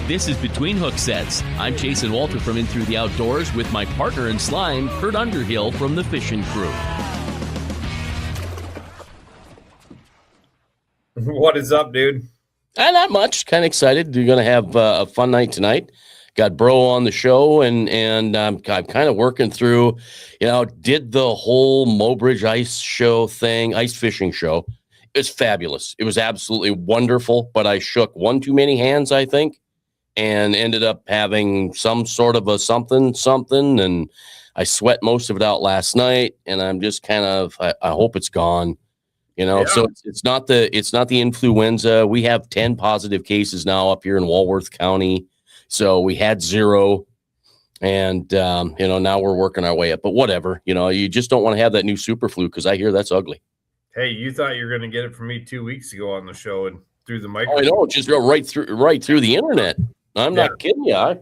This is Between Hook Sets. I'm Jason Walter from In Through the Outdoors with my partner in slime, Kurt Underhill from the Fishing Crew. What is up, dude? Not much. Kind of excited. You're going to have a fun night tonight. Got Bro on the show, and I'm kind of working through, did the whole Mobridge ice fishing show. It's fabulous. It was absolutely wonderful, but I shook one too many hands, I think, and ended up having some sort of a something, and I sweat most of it out last night, and I'm just I hope it's gone. So it's not the influenza. We have 10 positive cases now up here in Walworth County. So we had 0, and now we're working our way up. But whatever, you just don't want to have that new super flu because I hear that's ugly. Hey, you thought you were going to get it from me 2 weeks ago on the show and through the microphone. I know, just go right through the internet. I'm not kidding you. I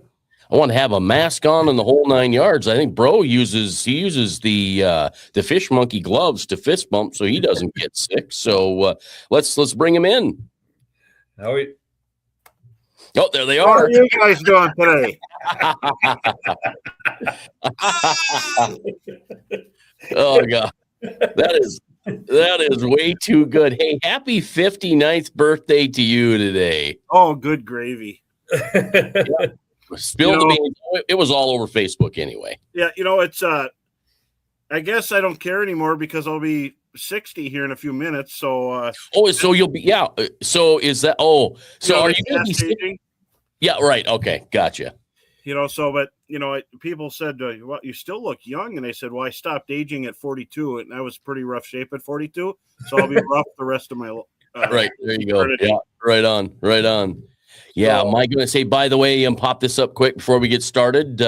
want to have a mask on and the whole 9 yards. I think Bro uses the fish monkey gloves to fist bump so he doesn't get sick. So let's bring him in. Oh, there they are. What are you guys doing today? Oh God, that is way too good. Hey, happy 59th birthday to you today. Oh, good gravy. Spill the beans. It was all over Facebook anyway. Yeah, it's I guess I don't care anymore because I'll be 60 here in a few minutes. So so you'll be so is that so are you gonna be 60? Yeah, right. Okay, gotcha. But people said, well, you still look young, and I said, well, I stopped aging at 42, and I was pretty rough shape at 42, so I'll be rough the rest of my right, there you go. Yeah, right on. Yeah, am I going to say, by the way, pop this up quick before we get started?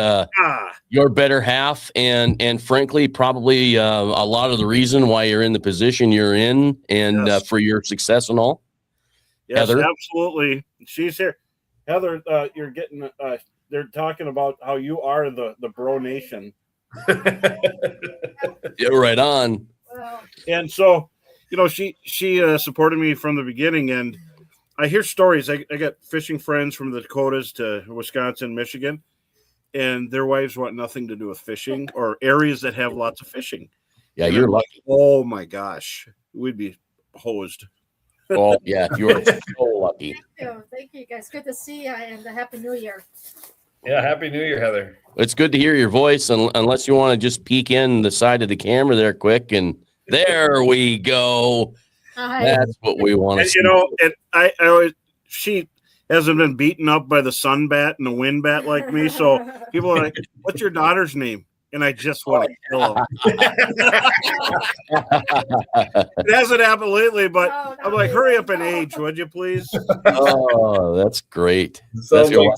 Your better half, and frankly, probably a lot of the reason why you're in the position you're in, and for your success and all. Yes, Heather? Absolutely. She's here. Heather, you're getting. They're talking about how you are the Bro Nation. Yeah, right on. And so, she supported me from the beginning, and I hear stories. I got fishing friends from the Dakotas to Wisconsin, Michigan, and their wives want nothing to do with fishing or areas that have lots of fishing. Yeah, you're lucky. Oh my gosh, we'd be hosed. Oh yeah, you are so lucky. Thank you, guys. Good to see you, and Happy New Year. Yeah, Happy New Year, Heather. It's good to hear your voice, unless you want to just peek in the side of the camera there quick, and there we go. Hi. That's what we want to see. And I always, she hasn't been beaten up by the sun bat and the wind bat like me, so people are like, what's your daughter's name? And I just want to kill him. It hasn't happened lately, but I'm like, hurry up and age, would you please? Oh, that's great. So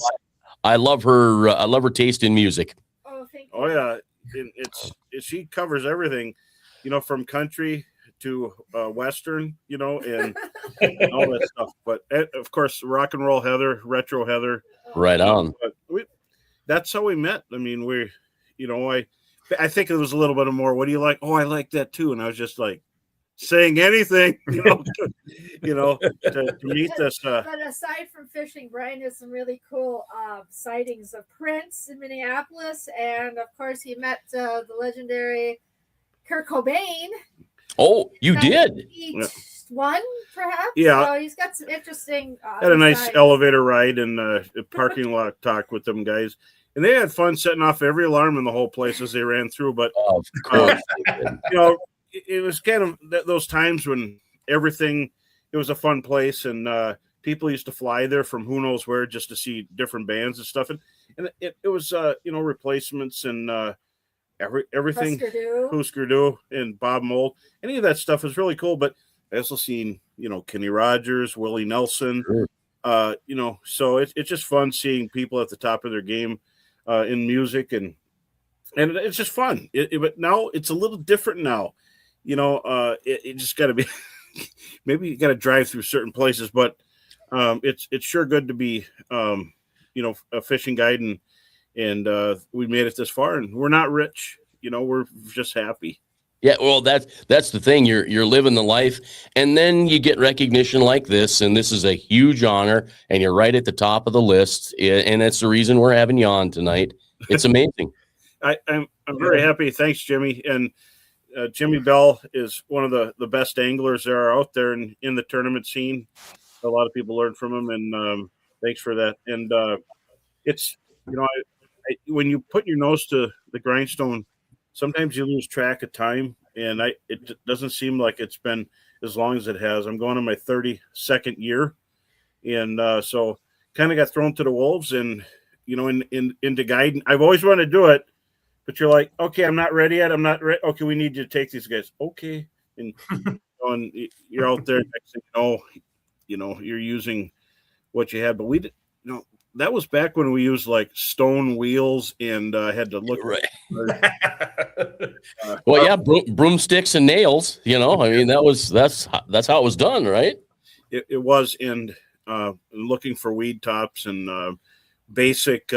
I love her. I love her taste in music. Oh, thank you. Oh yeah, she covers everything, from country to Western, and all that stuff. But of course, rock and roll Heather, retro Heather. Right on. That's how we met. I mean, I think it was a little bit more. What do you like? Oh, I like that too. And I was just like saying anything, to meet this. But aside from fishing, Brian has some really cool sightings of Prince in Minneapolis, and of course, he met the legendary Kurt Cobain. Oh, you did? One, perhaps? Yeah. So he's got some interesting... had a nice elevator ride and a parking lot talk with them guys. And they had fun setting off every alarm in the whole place as they ran through. But, of course, it was kind of those times when it was a fun place. And people used to fly there from who knows where just to see different bands and stuff. And it was, Replacements and everything. Husker Du and Bob Mould. Any of that stuff was really cool. But I also seen, Kenny Rogers, Willie Nelson. Sure. So it's just fun seeing people at the top of their game in music, and it's just fun. But now it's a little different now. It just got to be maybe you got to drive through certain places, but it's sure good to be a fishing guide, and we made it this far, and we're not rich. We're just happy. Yeah, well, that's the thing. You're living the life, and then you get recognition like this, and this is a huge honor, and you're right at the top of the list, and that's the reason we're having you on tonight. It's amazing. I'm very happy. Thanks, Jimmy. And Jimmy Bell is one of the best anglers there are out there in the tournament scene. A lot of people learn from him, and thanks for that. And it's, when you put your nose to the grindstone, sometimes you lose track of time, and it doesn't seem like it's been as long as it has. I'm going on my 32nd year, and so kind of got thrown to the wolves, and into guiding. I've always wanted to do it, but you're like, okay, I'm not ready yet. I'm not ready. Okay, we need you to take these guys. Okay, and you're out there. Next thing you know, you're using what you had, but we did. That was back when we used like stone wheels and had to look right. Well, yeah, broomsticks and nails. I mean, that's how it was done, right? It was, and looking for weed tops and basic,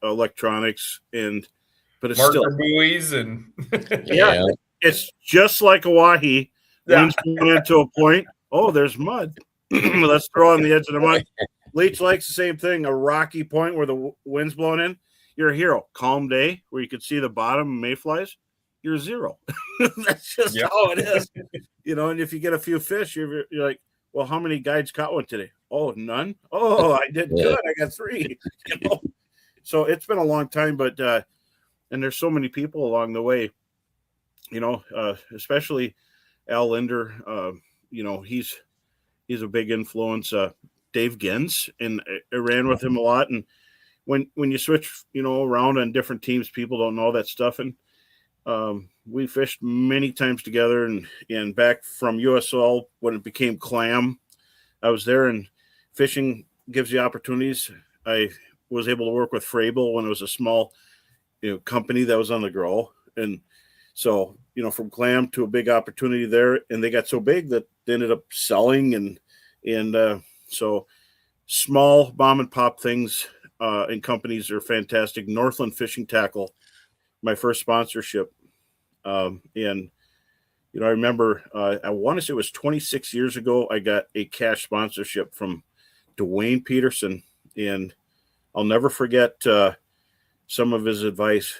electronics, but it's marker still buoys and yeah, it's just like Hawaii. Wind's going into a point. Oh, there's mud. Let's throw on the edge of the mud. Leach likes the same thing, a rocky point where the wind's blowing in. You're a hero. Calm day where you can see the bottom of mayflies, you're zero. That's just how it is. And if you get a few fish, you're like, well, how many guides caught one today? Oh, none. Oh, I did good. I got 3. So it's been a long time, but and there's so many people along the way, especially Al Linder. He's a big influence. Dave Gens, and I ran with him a lot. And when you switch, around on different teams, people don't know that stuff. And we fished many times together. And back from USL when it became Clam, I was there. And fishing gives you opportunities. I was able to work with Frabel when it was a small, company that was on the grow. And so, from Clam to a big opportunity there, and they got so big that they ended up selling and so small mom and pop things and companies are fantastic. Northland Fishing Tackle, my first sponsorship. And, I remember, I want to say it was 26 years ago, I got a cash sponsorship from Dwayne Peterson. And I'll never forget some of his advice.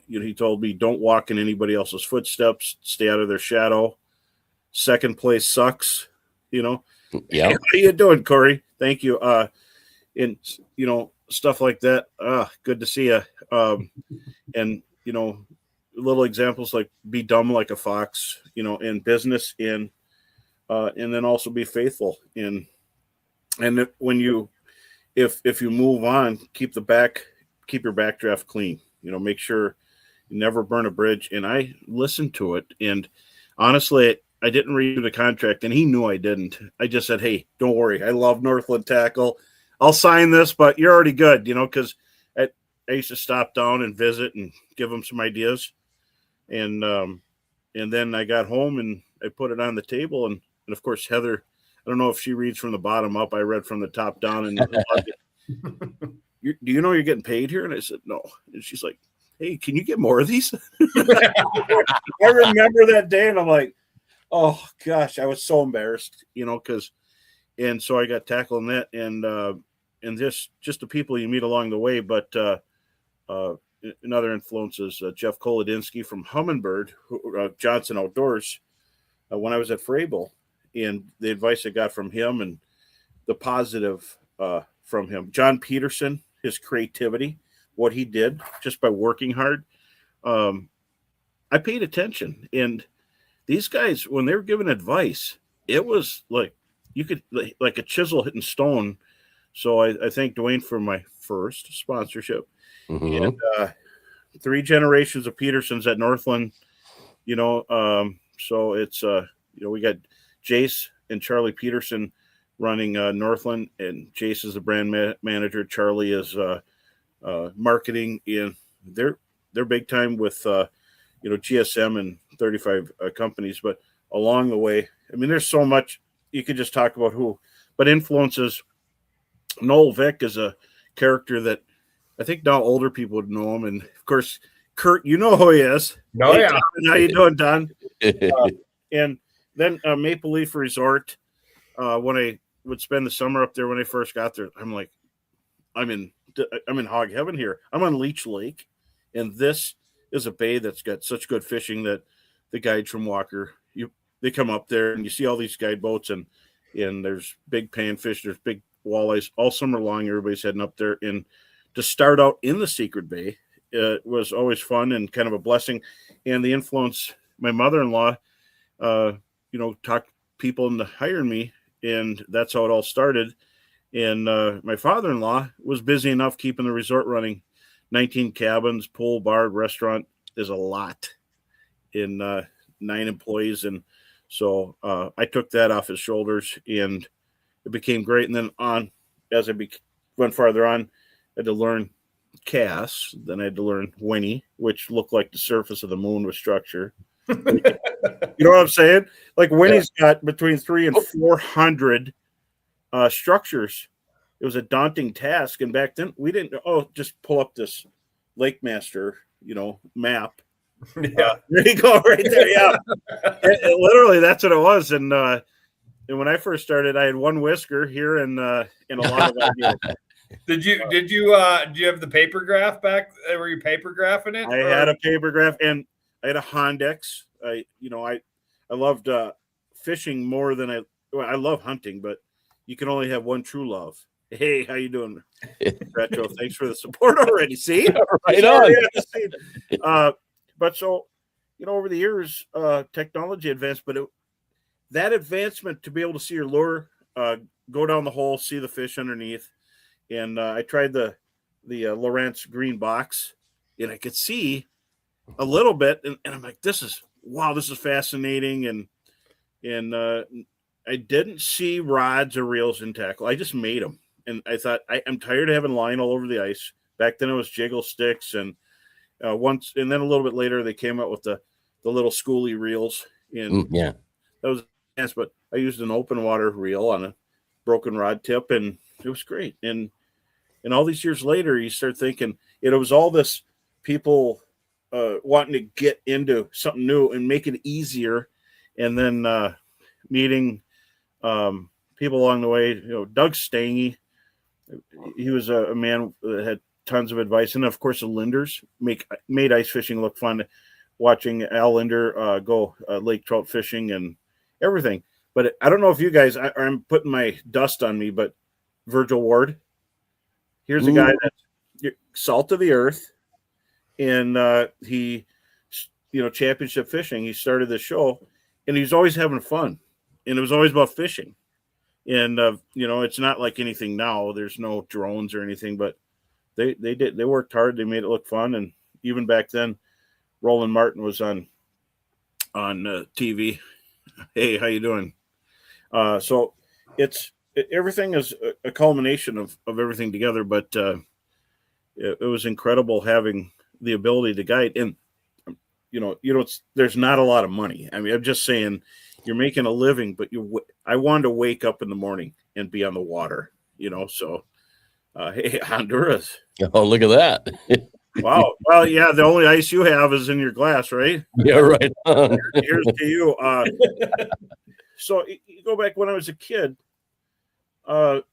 He told me, don't walk in anybody else's footsteps, stay out of their shadow. Second place sucks, Yeah. How you doing, Corey? Thank you. And stuff like that. Good to see you. And little examples like be dumb like a fox, in business, and then also be faithful. And when if you move on, keep your backdraft clean. Make sure you never burn a bridge. And I listened to it, and honestly, I didn't read the contract, and he knew I didn't. I just said, hey, don't worry. I love Northland Tackle. I'll sign this, but you're already good, because I used to stop down and visit and give them some ideas. And then I got home, and I put it on the table. And of course, Heather, I don't know if she reads from the bottom up. I read from the top down. And do you know you're getting paid here? And I said, no. And she's like, hey, can you get more of these? I remember that day, and I'm like, oh gosh, I was so embarrassed, and so I got tackled in that, and just the people you meet along the way. But another influences, Jeff Kolodinsky from Humminbird, Johnson Outdoors, when I was at Frabel, and the advice I got from him and the positive from him. John Peterson, his creativity, what he did just by working hard. I paid attention, and these guys, when they were giving advice, it was like you could like a chisel hitting stone. So I thank Dwayne for my first sponsorship. And 3 generations of Petersons at Northland. So it's we got Jace and Charlie Peterson running Northland, and Jace is the brand manager. Charlie is marketing, and they're big time with GSM and 35 companies. But along the way, I mean, there's so much you could just talk about but influences. Noel Vick is a character that I think now older people would know him, and of course Kurt, you know who he is. Oh, Hey, yeah. Don, how you doing, Don? And then Maple Leaf Resort, when I would spend the summer up there when I first got there, I'm like, I'm in hog heaven here. I'm on Leech Lake, and this is a bay that's got such good fishing that the guides from Walker, they come up there and you see all these guide boats, and there's big panfish, there's big walleyes all summer long. Everybody's heading up there, and to start out in the Secret Bay was always fun and kind of a blessing. And the influence, my mother-in-law, talked people into hiring me, and that's how it all started. And my father-in-law was busy enough keeping the resort running. 19 cabins, pool, bar, restaurant. There's a lot in 9 employees. And so I took that off his shoulders, and it became great. And then as I went farther on, I had to learn Cass. Then I had to learn Winnie, which looked like the surface of the moon with structure. You know what I'm saying? Like Winnie's got between 300 and 400 structures. It was a daunting task, and back then we didn't. Just pull up this Lake Master, map. Yeah, there you go, right there. Yeah, it literally that's what it was. And when I first started, I had one whisker here and a lot of ideas. Did you have the paper graph back? Were you paper graphing it? I had a paper graph, and I had a Hondex. I loved fishing more than I love hunting, but you can only have one true love. Hey, how you doing, Retro? Thanks for the support already. See, right on. But so, over the years, technology advanced, but that advancement to be able to see your lure, go down the hole, see the fish underneath, and I tried the Lowrance green box, and I could see a little bit, and I'm like, this is fascinating, and I didn't see rods or reels in tackle. I just made them. And I thought, I'm tired of having line all over the ice. Back then it was jiggle sticks. And then a little bit later, they came out with the little schoolie reels. And that was nice, but I used an open water reel on a broken rod tip, and it was great. And all these years later, you start thinking, it was all this people wanting to get into something new and make it easier. And then meeting people along the way, Doug Stange, he was a man that had tons of advice. And of course, the Linders made ice fishing look fun. Watching Al Linder go lake trout fishing and everything. But I don't know if you guys, I'm putting my dust on me, but Virgil Ward, here's a guy that's salt of the earth. And he, championship fishing, he started the show, and he's always having fun. And it was always about fishing. And, it's not like anything now. There's no drones or anything, but they worked hard. They made it look fun. And even back then, Roland Martin was on TV. Hey, how you doing? So everything is a culmination of everything together, but it was incredible having the ability to guide. And, there's not a lot of money. I mean, I'm just saying, you're making a living, but I wanted to wake up in the morning and be on the water, so hey, Honduras. Oh, look at that. Wow. Well, yeah, the only ice you have is in your glass, right? Yeah, right on. Here's to you. So you go back when I was a kid, when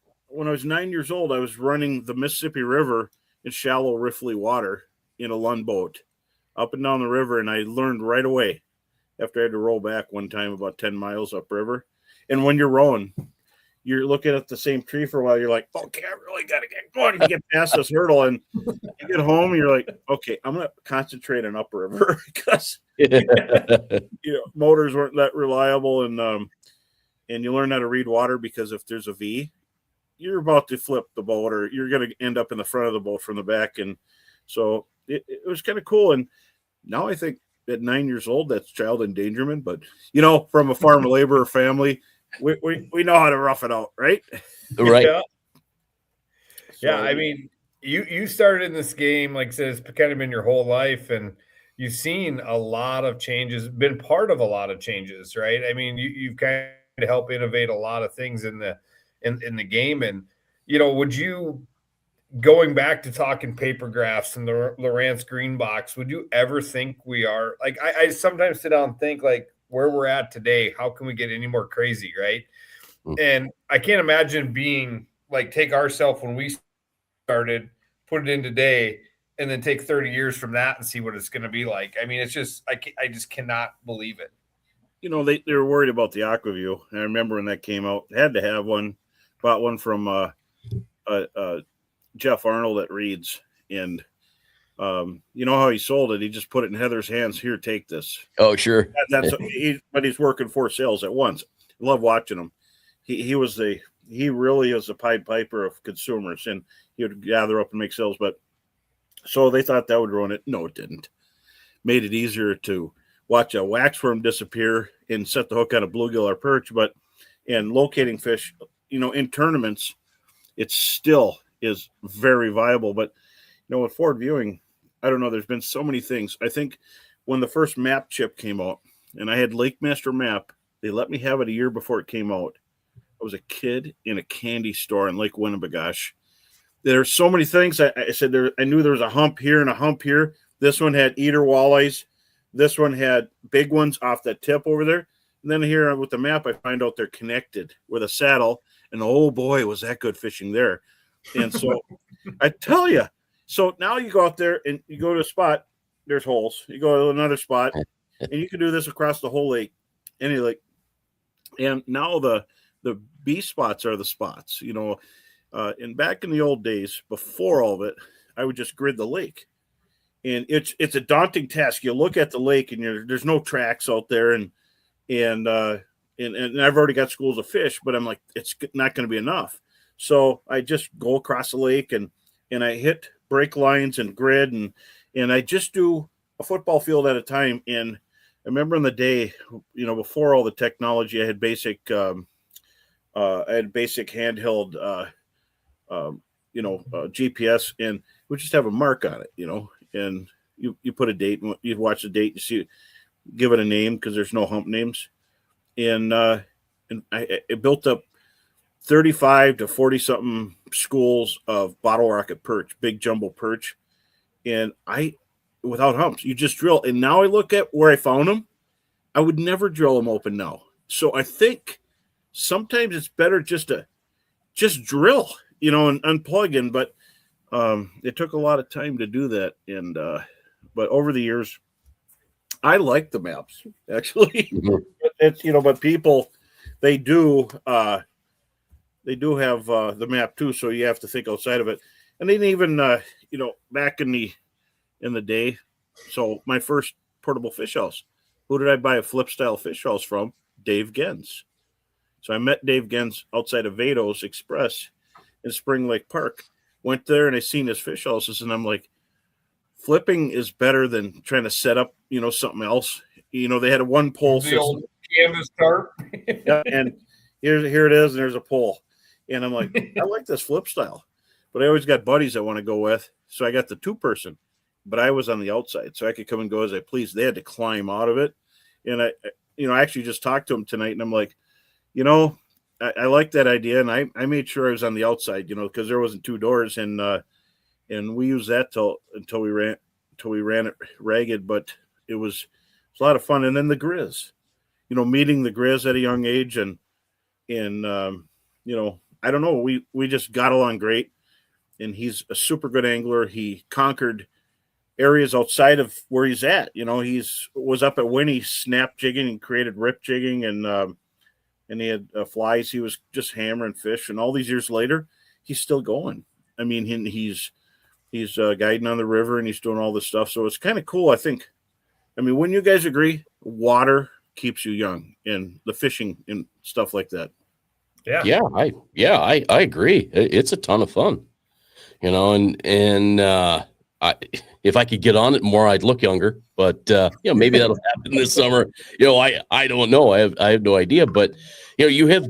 I was 9 years old, I was running the Mississippi River in shallow riffly water in a Lund boat up and down the river, and I learned right away after I had to roll back one time about 10 miles upriver. And when you're rowing, you're looking at the same tree for a while. You're like, okay, I really got to get going to get past this hurdle. And you get home and you're like, okay, I'm going to concentrate on upriver because motors weren't that reliable. And you learn how to read water, because if there's a V, you're about to flip the boat, or you're going to end up in the front of the boat from the back. And so it was kind of cool. And now I think, at 9 years old, that's child endangerment, but from a farm laborer family, we know how to rough it out, right? Right. Yeah. I mean, you started in this game, like I said, it's kind of been your whole life, and you've seen a lot of changes, been part of a lot of changes, right? I mean, you've kind of helped innovate a lot of things in the game. And would you going back to talking paper graphs and the Lowrance green box, would you ever think we are like, I sometimes sit down and think like where we're at today, how can we get any more crazy? Right. And I can't imagine being like, take ourselves when we started, put it in today, and then take 30 years from that and see what it's going to be like. I mean, it's just, I just cannot believe it. You know, they were worried about the AquaView. I remember when that came out, had to have one, bought one from Jeff Arnold at Reed's, and you know how he sold it? He just put it in Heather's hands. Here, take this. Oh, sure. But he's working 4 sales at once. I love watching him. He really is a Pied Piper of consumers, and he would gather up and make sales. But so they thought that would ruin it. No, it didn't. Made it easier to watch a waxworm disappear and set the hook on a bluegill or perch. But in locating fish, you know, in tournaments, it still is very viable. But you know, with forward viewing, I don't know. There's been so many things. I think when the first map chip came out, and I had Lake Master Map, they let me have it a year before it came out. I was a kid in a candy store in Lake Winnebagosh. There's so many things. I said I knew there was a hump here and a hump here. This one had eater walleyes. This one had big ones off that tip over there. And then here with the map, I find out they're connected with a saddle. And oh boy, was that good fishing there. And so I tell you, so now you go out there and you go to a spot, there's holes. You go to another spot, and you can do this across the whole lake, any lake. And now the B spots are the spots, you know. And back in the old days, before all of it, I would just grid the lake. And it's a daunting task. You look at the lake, and there's no tracks out there, and I've already got schools of fish, but I'm like, it's not going to be enough. So I just go across the lake, and I hit break lines and grid, and I just do a football field at a time. And I remember in the day, you know, before all the technology, I had basic handheld GPS, and we just have a mark on it, you know, and you put a date, and you watch the date, you see, give it a name because there's no hump names, and I built up 35 to 40 something schools of bottle rocket perch, big jumbo perch, and without humps, you just drill. And now I look at where I found them, I would never drill them open now. So I think sometimes it's better just to drill, you know, and unplug in. But it took a lot of time to do that. And but over the years, I like the maps actually. It's, you know, but people, they do have the map too, so you have to think outside of it. And then even you know, back in the day, so my first portable fish house, who did I buy a flip style fish house from? Dave Gens. So I met Dave Gens outside of Vados Express in Spring Lake Park. Went there and I seen his fish houses, and I'm like, flipping is better than trying to set up, you know, something else. You know, they had a one pole system. Old canvas tarp. Yeah, and here it is, and there's a pole. And I'm like, I like this flip style. But I always got buddies I want to go with. So I got the 2-person, but I was on the outside, so I could come and go as I pleased. They had to climb out of it. And I actually just talked to him tonight, and I'm like, you know, I like that idea. And I made sure I was on the outside, you know, because there wasn't 2 doors, and we used that until we ran it ragged, but it was a lot of fun. And then the Grizz, you know, meeting the Grizz at a young age, and you know, I don't know, we just got along great, and he's a super good angler. He conquered areas outside of where he's at. You know, was up at Winnie snap jigging and created rip jigging, and he had flies. He was just hammering fish, and all these years later, he's still going. I mean, he's guiding on the river, and he's doing all this stuff. So it's kind of cool, I think. I mean, wouldn't you guys agree? Water keeps you young, and the fishing and stuff like that. Yeah, I agree. It's a ton of fun, you know, and if I could get on it more, I'd look younger, but you know, maybe that'll happen this summer. You know, I don't know. I have no idea, but you know, you've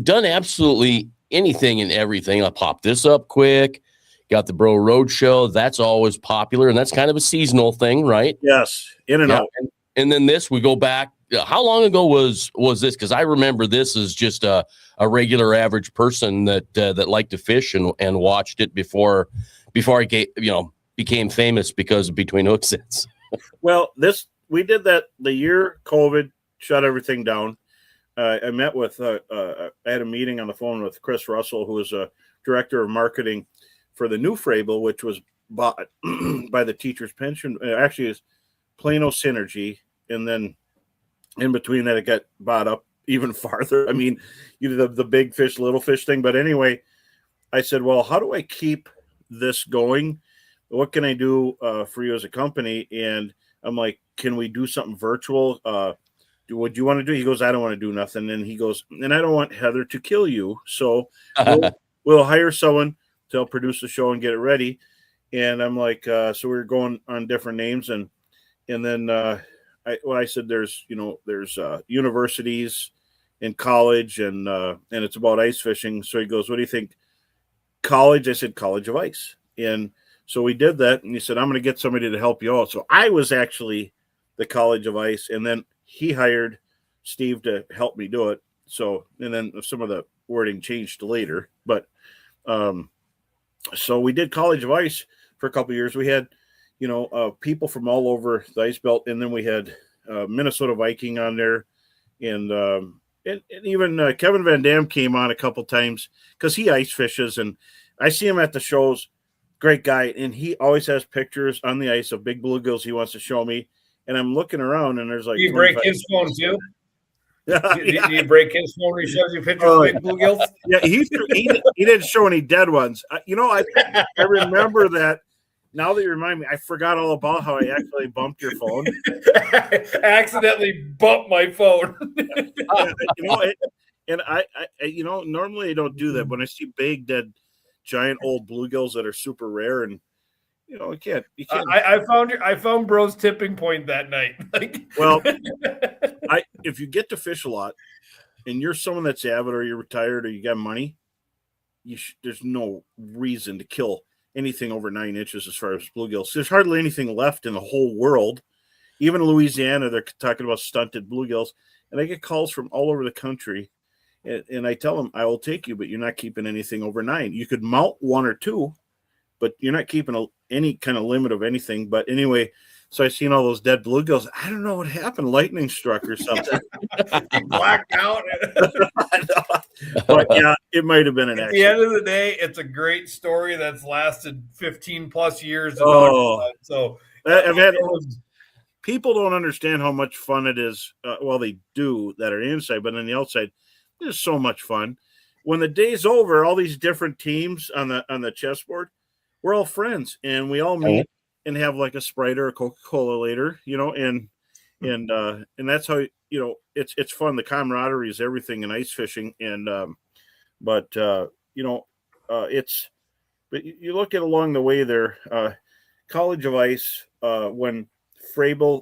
done absolutely anything and everything. I'll pop this up quick. Got the Bro Road Show. That's always popular, and that's kind of a seasonal thing, right? Yes, in and out. And then this, we go back how long ago was this? Because I remember this as just a regular average person that liked to fish and watched it before I became famous because of Between Hook Sets. Well, we did that the year COVID shut everything down. I met with I had a meeting on the phone with Chris Russell, who is a director of marketing for the new Frable, which was bought by the Teachers Pension. Actually, is Plano Synergy, and then in between that, it got bought up even farther. I mean, the big fish, little fish thing. But anyway, I said, well, how do I keep this going? What can I do for you as a company? And I'm like, can we do something virtual? What do you want to do? He goes, I don't want to do nothing. And he goes, and I don't want Heather to kill you. So we'll hire someone to help produce the show and get it ready. And I'm like, so we're going on different names. And then I said, there's universities and college and it's about ice fishing. So he goes, what do you think? College? I said, College of Ice. And so we did that. And he said, I'm going to get somebody to help you out. So I was actually the College of Ice. And then he hired Steve to help me do it. So, and then some of the wording changed later, but so we did College of Ice for a couple of years. We had, people from all over the ice belt, and then we had Minnesota Viking on there, and even Kevin Van Dam came on a couple times because he ice fishes, and I see him at the shows. Great guy, and he always has pictures on the ice of big bluegills he wants to show me. And I'm looking around, and there's like. Do you break his phone too? Do you break his phone when he shows you pictures of big bluegills? Yeah, he didn't show any dead ones. I remember that. Now that you remind me, I forgot all about how I actually bumped your phone. I accidentally bumped my phone. And I normally I don't do that. When I see big, dead, giant old bluegills that are super rare, and you can't. I found Bro's tipping point that night. Well, if you get to fish a lot, and you're someone that's avid, or you're retired, or you got money, there's no reason to kill anything over 9 inches as far as bluegills. There's hardly anything left in the whole world. Even in Louisiana, they're talking about stunted bluegills, and I get calls from all over the country. And I tell them, I will take you, but you're not keeping anything over 9. You could mount 1 or 2, but you're not keeping any kind of limit of anything. But anyway, so I seen all those dead bluegills. I don't know what happened. Lightning struck or something. Blacked out. But yeah, it might have been an accident. At the end of the day, it's a great story that's lasted 15 plus years. So people don't understand how much fun it is. Well, they do that are inside, but on the outside, it's so much fun. When the day's over, all these different teams on the chessboard, we're all friends, and we all meet and have like a Sprite or a Coca-Cola later, and that's how it's fun. The camaraderie is everything in ice fishing, and but you look at along the way there, College of Ice, when Frable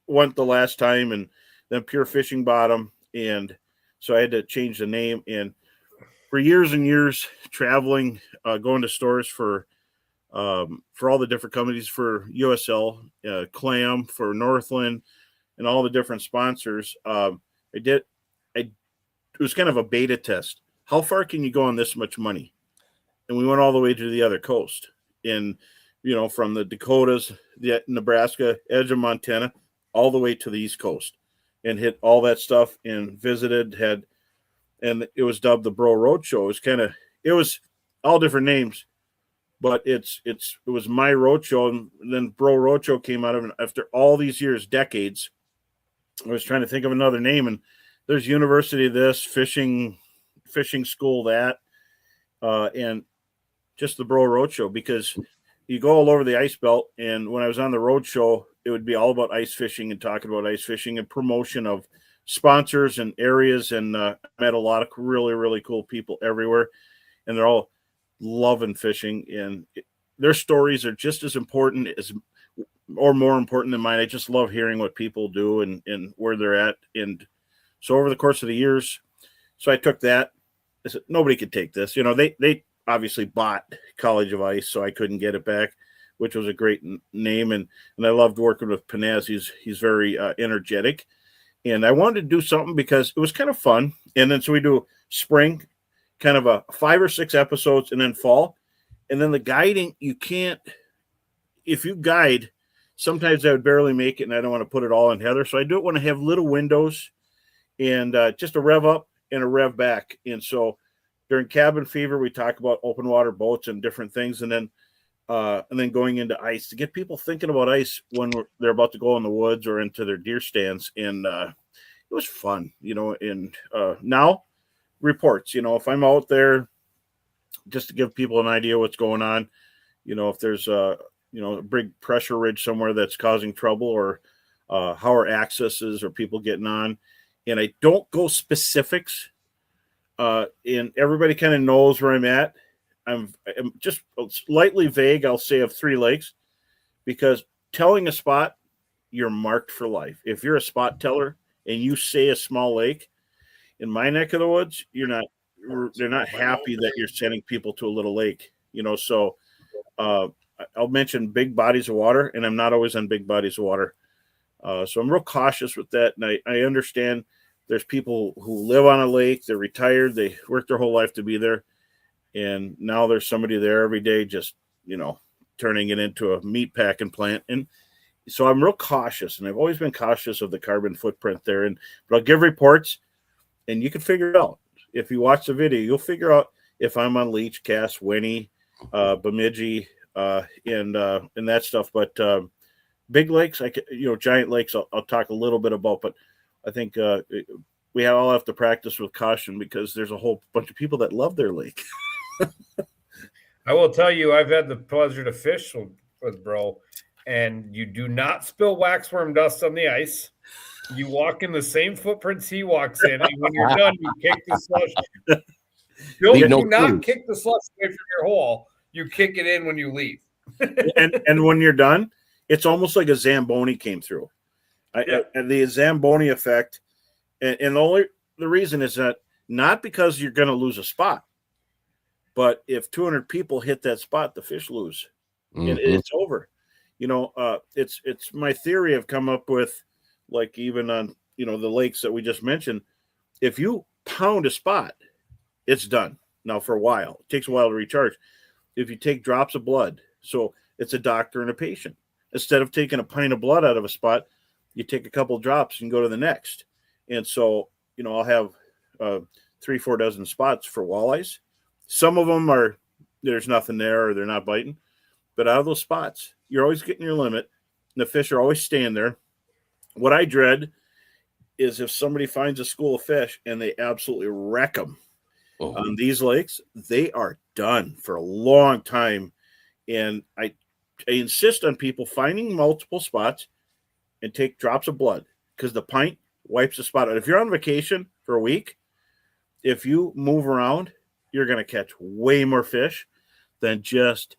went the last time, and then Pure Fishing bottom, and so I had to change the name. And for years and years, traveling, going to stores for all the different companies, for USL, Clam, for Northland, and all the different sponsors. It was kind of a beta test. How far can you go on this much money? And we went all the way to the other coast, from the Dakotas, the Nebraska, edge of Montana, all the way to the East Coast, and hit all that stuff and visited, and it was dubbed the Bro Roadshow. It was all different names, but it was my roadshow, and then Bro Roadshow came out of it after all these years, decades. I was trying to think of another name, and there's university this, fishing school that, and just the Bro Roadshow, because you go all over the ice belt. And when I was on the roadshow, it would be all about ice fishing and talking about ice fishing and promotion of sponsors and areas. And I met a lot of really, really cool people everywhere, and they're all loving fishing, and their stories are just as important or more important than mine. I just love hearing what people do and where they're at. And so over the course of the years, so I took that. I said, nobody could take this. They obviously bought College of Ice, so I couldn't get it back, which was a great name. And I loved working with Panez. He's very energetic. And I wanted to do something because it was kind of fun. And then so we do spring, kind of a 5 or 6 episodes, and then fall. And then the guiding, you can't, if you guide, sometimes I would barely make it, and I don't want to put it all in Heather. So I do it when I have little windows and just a rev up and a rev back. And so during cabin fever, we talk about open water boats and different things. And then going into ice to get people thinking about ice when they're about to go in the woods or into their deer stands. And it was fun, and now reports, if I'm out there, just to give people an idea what's going on, if there's a big pressure ridge somewhere that's causing trouble, or how are accesses or people getting on. And I don't go specifics, and everybody kind of knows where I'm at. I'm just slightly vague. I'll say of 3 lakes, because telling a spot, you're marked for life. If you're a spot teller and you say a small lake in my neck of the woods, they're not happy that you're sending people to a little lake, So I'll mention big bodies of water, and I'm not always on big bodies of water. So I'm real cautious with that. And I understand there's people who live on a lake, they're retired, they work their whole life to be there. And now there's somebody there every day, just, turning it into a meat packing plant. And so I'm real cautious, and I've always been cautious of the carbon footprint there. But I'll give reports, and you can figure it out. If you watch the video, you'll figure out if I'm on leech, cast, Winnie, Bemidji, and that stuff. But big lakes, giant lakes, I'll talk a little bit about. But I think we all have to practice with caution, because there's a whole bunch of people that love their lake. I will tell you, I've had the pleasure to fish with Bro, and you do not spill waxworm dust on the ice. You walk in the same footprints he walks in, and when you're done, you kick the slush. Do not kick the slush away from your hole. You kick it in when you leave. and when you're done, it's almost like a Zamboni came through. And the Zamboni effect, and the reason is that not because you're going to lose a spot, but if 200 people hit that spot, the fish lose. Mm-hmm. And it's over. It's my theory I've come up with, like even on, the lakes that we just mentioned. If you pound a spot, it's done. Now for a while, it takes a while to recharge. If you take drops of blood, so it's a doctor and a patient. Instead of taking a pint of blood out of a spot, you take a couple drops and go to the next. And so, I'll have 3-4 dozen spots for walleyes. Some of them there's nothing there, or they're not biting. But out of those spots, you're always getting your limit. And the fish are always staying there. What I dread is if somebody finds a school of fish and they absolutely wreck them on these lakes, they are done for a long time. And I insist on people finding multiple spots and take drops of blood, because the pint wipes the spot out. If you're on vacation for a week, if you move around, you're going to catch way more fish than just,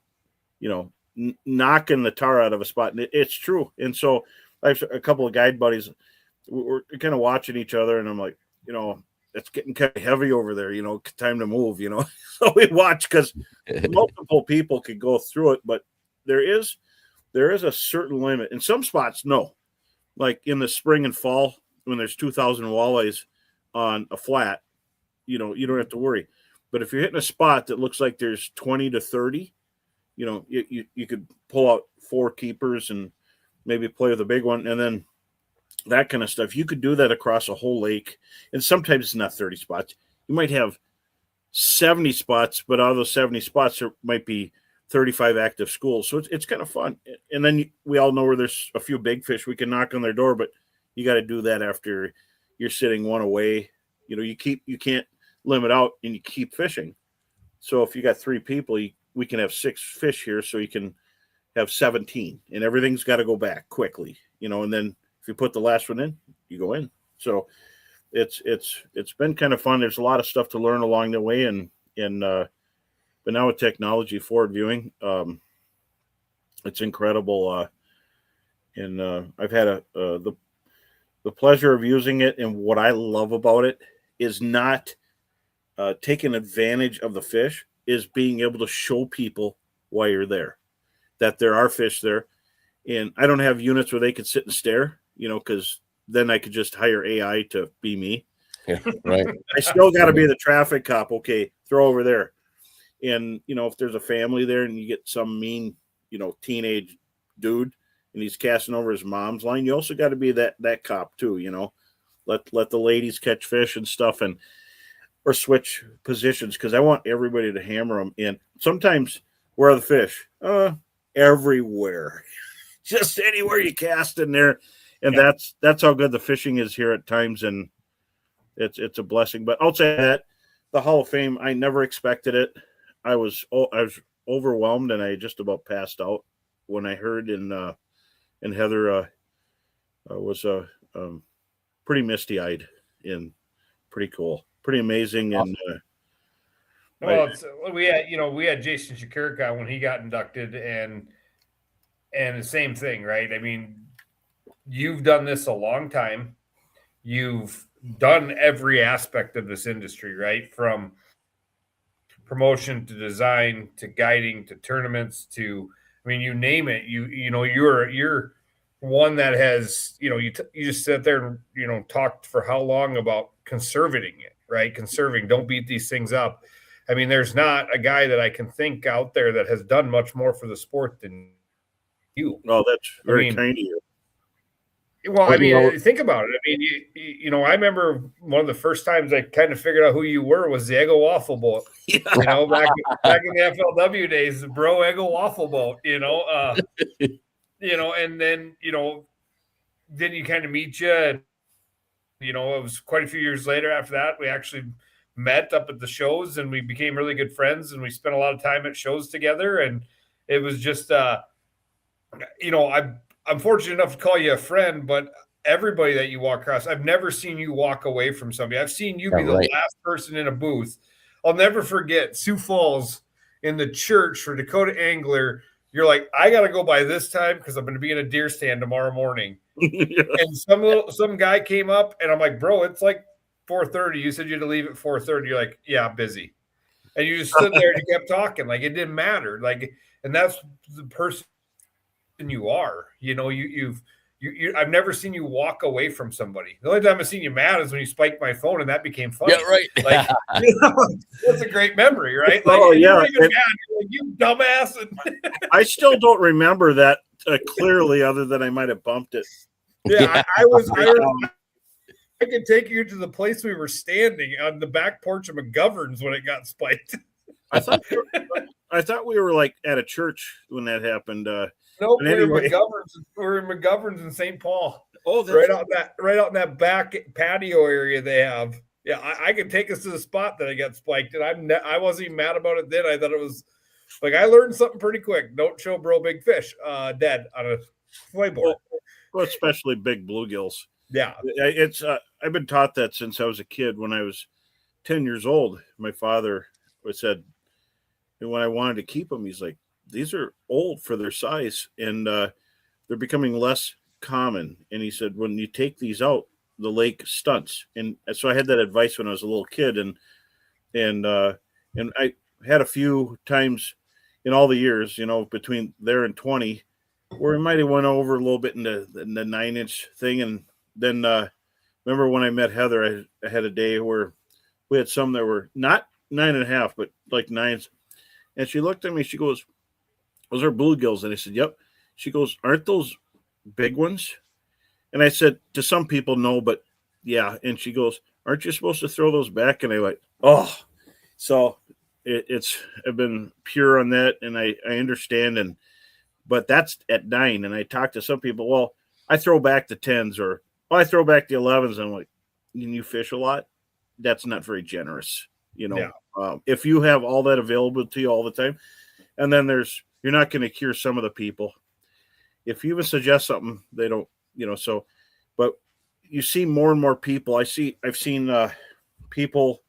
knocking the tar out of a spot. And it's true. And so I have a couple of guide buddies. We're kind of watching each other, and I'm like, it's getting kind of heavy over there, time to move, So we watch, because multiple people could go through it, but there is a certain limit. In some spots, no. Like in the spring and fall, when there's 2,000 walleyes on a flat, you don't have to worry. But if you're hitting a spot that looks like there's 20 to 30, you could pull out 4 keepers and maybe play with a big one, and then that kind of stuff. You could do that across a whole lake, and sometimes it's not 30 spots. You might have 70 spots, but out of those 70 spots, there might be 35 active schools. So it's kind of fun. And then we all know where there's a few big fish, we can knock on their door, but you got to do that after you're sitting one away. You can't limit out, and you keep fishing. So if you got 3 people, we can have 6 fish here, so you can have 17, and everything's got to go back quickly, and then if you put the last one in, you go in. So it's been kind of fun. There's a lot of stuff to learn along the way, and but now with technology, forward viewing, it's incredible. And I've had the pleasure of using it, and what I love about it is not taking advantage of the fish, is being able to show people why you're there, that there are fish there. And I don't have units where they could sit and stare, because then I could just hire AI to be me. Yeah, right. I still got to be the traffic cop. Okay, throw over there. And, if there's a family there and you get some mean, teenage dude and he's casting over his mom's line, you also got to be that cop too, let the ladies catch fish and stuff or switch positions, because I want everybody to hammer them in. Sometimes, where are the fish? Everywhere. Just anywhere you cast in there. And that's how good the fishing is here at times, and it's a blessing. But I'll say that the Hall of Fame, I never expected it. I was overwhelmed, and I just about passed out when I heard, and Heather was pretty misty-eyed and pretty cool, pretty amazing. And we had Jason Shakirka when he got inducted, and the same thing, right? I mean, you've done this a long time. You've done every aspect of this industry, right? From promotion to design to guiding to tournaments to, I mean, you name it. You're one that has, you just sit there and talked for how long about conserving it, right? Conserving, don't beat these things up. I mean, there's not a guy that I can think out there that has done much more for the sport than you. Oh, that's very kind of you. Well, I mean, think about it. I mean, I remember one of the first times I kind of figured out who you were was the Eggo Waffle Boat. Yeah. Back in the FLW days, the Bro Eggo Waffle Boat. And then then you kind of meet you. And, it was quite a few years later after that we actually met up at the shows, and we became really good friends, and we spent a lot of time at shows together, and it was just I'm fortunate enough to call you a friend, but everybody that you walk across, I've never seen you walk away from somebody. I've seen you be the last person in a booth. I'll never forget Sioux Falls in the church for Dakota Angler. You're like, I got to go by this time because I'm going to be in a deer stand tomorrow morning. And some guy came up, and I'm like, bro, it's like 4:30. You said you had to leave at 4:30. You're like, yeah, I'm busy. And you just stood there and you kept talking. Like, it didn't matter. Like, and that's the person you are. I've never seen you walk away from somebody. The only time I've seen you mad is when you spiked my phone, and that became funny. Yeah, right. Like, that's a great memory, right? Like, yeah, even mad, you're like, you dumbass. I still don't remember that clearly, other than I might have bumped it. Yeah, I could take you to the place we were standing on the back porch of McGovern's when it got spiked. I thought we were like at a church when that happened. Nope, we're in McGovern's in St. Paul. Oh, that's right out in that back patio area they have. Yeah, I could take us to the spot that I got spiked, and I wasn't even mad about it then. I thought it was like I learned something pretty quick. Don't show bro big fish dead on a playboard. Well, especially big bluegills. Yeah, it's I've been taught that since I was a kid. When I was 10 years old, my father said, and when I wanted to keep them, he's like, these are old for their size, and they're becoming less common. And he said, when you take these out, the lake stunts. And so I had that advice when I was a little kid, and I had a few times in all the years, between there and 20, where we might have went over a little bit in the 9-inch thing. And then remember when I met Heather, I had a day where we had some that were not 9.5, but like 9s. And she looked at me, she goes, those are bluegills. And I said, yep. She goes, aren't those big ones? And I said, to some people, no, but yeah. And she goes, aren't you supposed to throw those back? And I like, oh, so I've been pure on that. And I understand. But that's at 9. And I talk to some people, well, I throw back the 10s, or I throw back the 11s. And I'm like, you fish a lot? That's not very generous. Yeah. If you have all that available to you all the time, and then you're not going to cure some of the people. If you even suggest something, they don't, so, but you see more and more people. I've seen people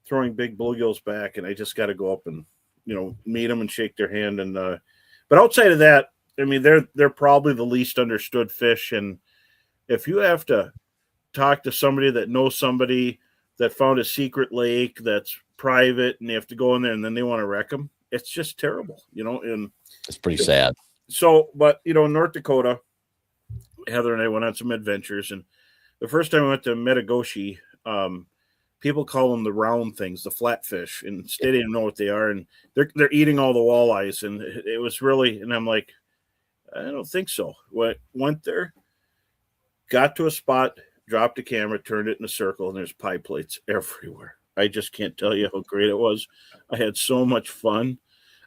throwing big bluegills back, and I just got to go up and, meet them and shake their hand. And, but outside of that, I mean, they're probably the least understood fish. And if you have to talk to somebody that knows somebody that found a secret lake that's private, and they have to go in there and then they want to wreck them, it's just terrible, and it's pretty sad. So, but, North Dakota, Heather and I went on some adventures, and the first time I went to Metagoshi, people call them the round things, the flatfish, and they didn't know what they are, and they're eating all the walleyes, and it was really, and I'm like, I don't think so. Went there, got to a spot, dropped the camera, turned it in a circle, and there's pie plates everywhere. I just can't tell you how great it was. I had so much fun.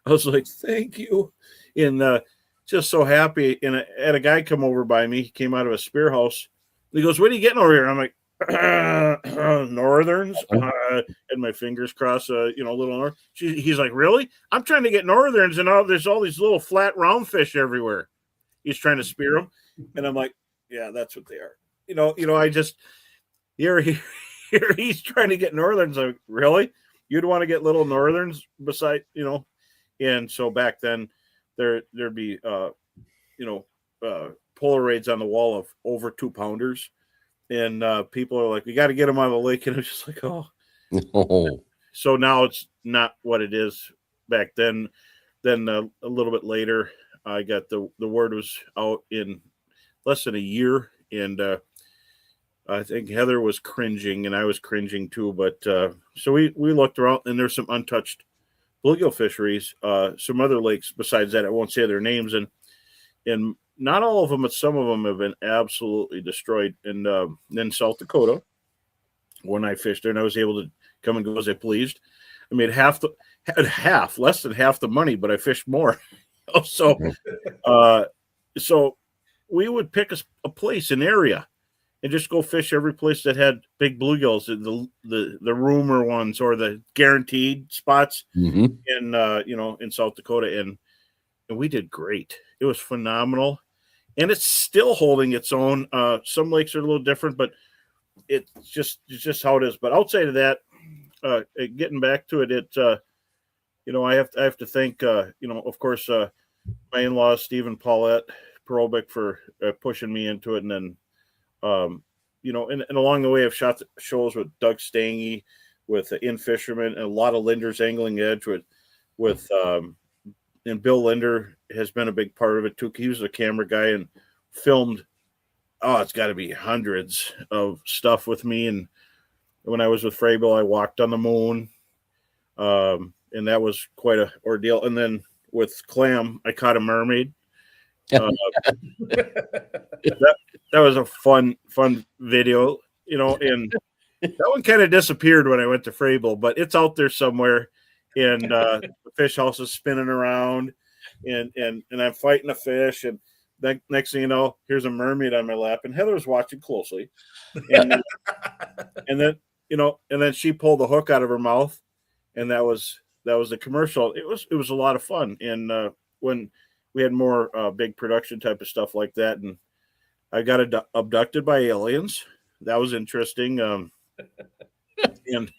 I was like, thank you. And just so happy. And I had a guy come over by me. He came out of a spear house. He goes, what are you getting over here? I'm like, Northerns. And my fingers crossed, little north. He's like, really? I'm trying to get Northerns, and there's all these little flat round fish everywhere. He's trying to spear them. And I'm like, yeah, that's what they are. I just, here he's trying to get Northerns. I'm like, really? You'd want to get little Northerns beside, And so back then there'd be, Polaroids on the wall of over 2-pounders. And people are like, we got to get them out of the lake. And I'm just like, oh. Oh. So now it's not what it is back then. Then a little bit later, I got the word was out in less than a year. And I think Heather was cringing and I was cringing too. But so we looked around, and there's some untouched bluegill fisheries, some other lakes besides that. I won't say their names. And not all of them, but some of them have been absolutely destroyed. And in South Dakota, when I fished there, and I was able to come and go as I pleased. I made less than half the money, but I fished more. So we would pick a place, an area, and just go fish every place that had big bluegills, the rumor ones or the guaranteed spots in South Dakota. And we did great. It was phenomenal. And it's still holding its own. Some lakes are a little different, but it's just how it is. But outside of that, getting back to it, I have to thank, of course, my in-laws, Steve and Paulette Perobic, for pushing me into it. And then, and along the way, I've shot shows with Doug Stange, with In Fisherman, and a lot of Linder's Angling Edge with and Bill Linder has been a big part of it too. He was a camera guy and filmed, it's got to be hundreds of stuff with me. And when I was with Frabel, I walked on the moon, and that was quite an ordeal. And then with Clam, I caught a mermaid. That was a fun video, and that one kind of disappeared when I went to Frabel, but it's out there somewhere. And the fish house is spinning around, and I'm fighting a fish, and then next thing you know, here's a mermaid on my lap, and Heather was watching closely, and then she pulled the hook out of her mouth, and that was the commercial. It was a lot of fun, and when we had more big production type of stuff like that, and I got abducted by aliens. That was interesting, and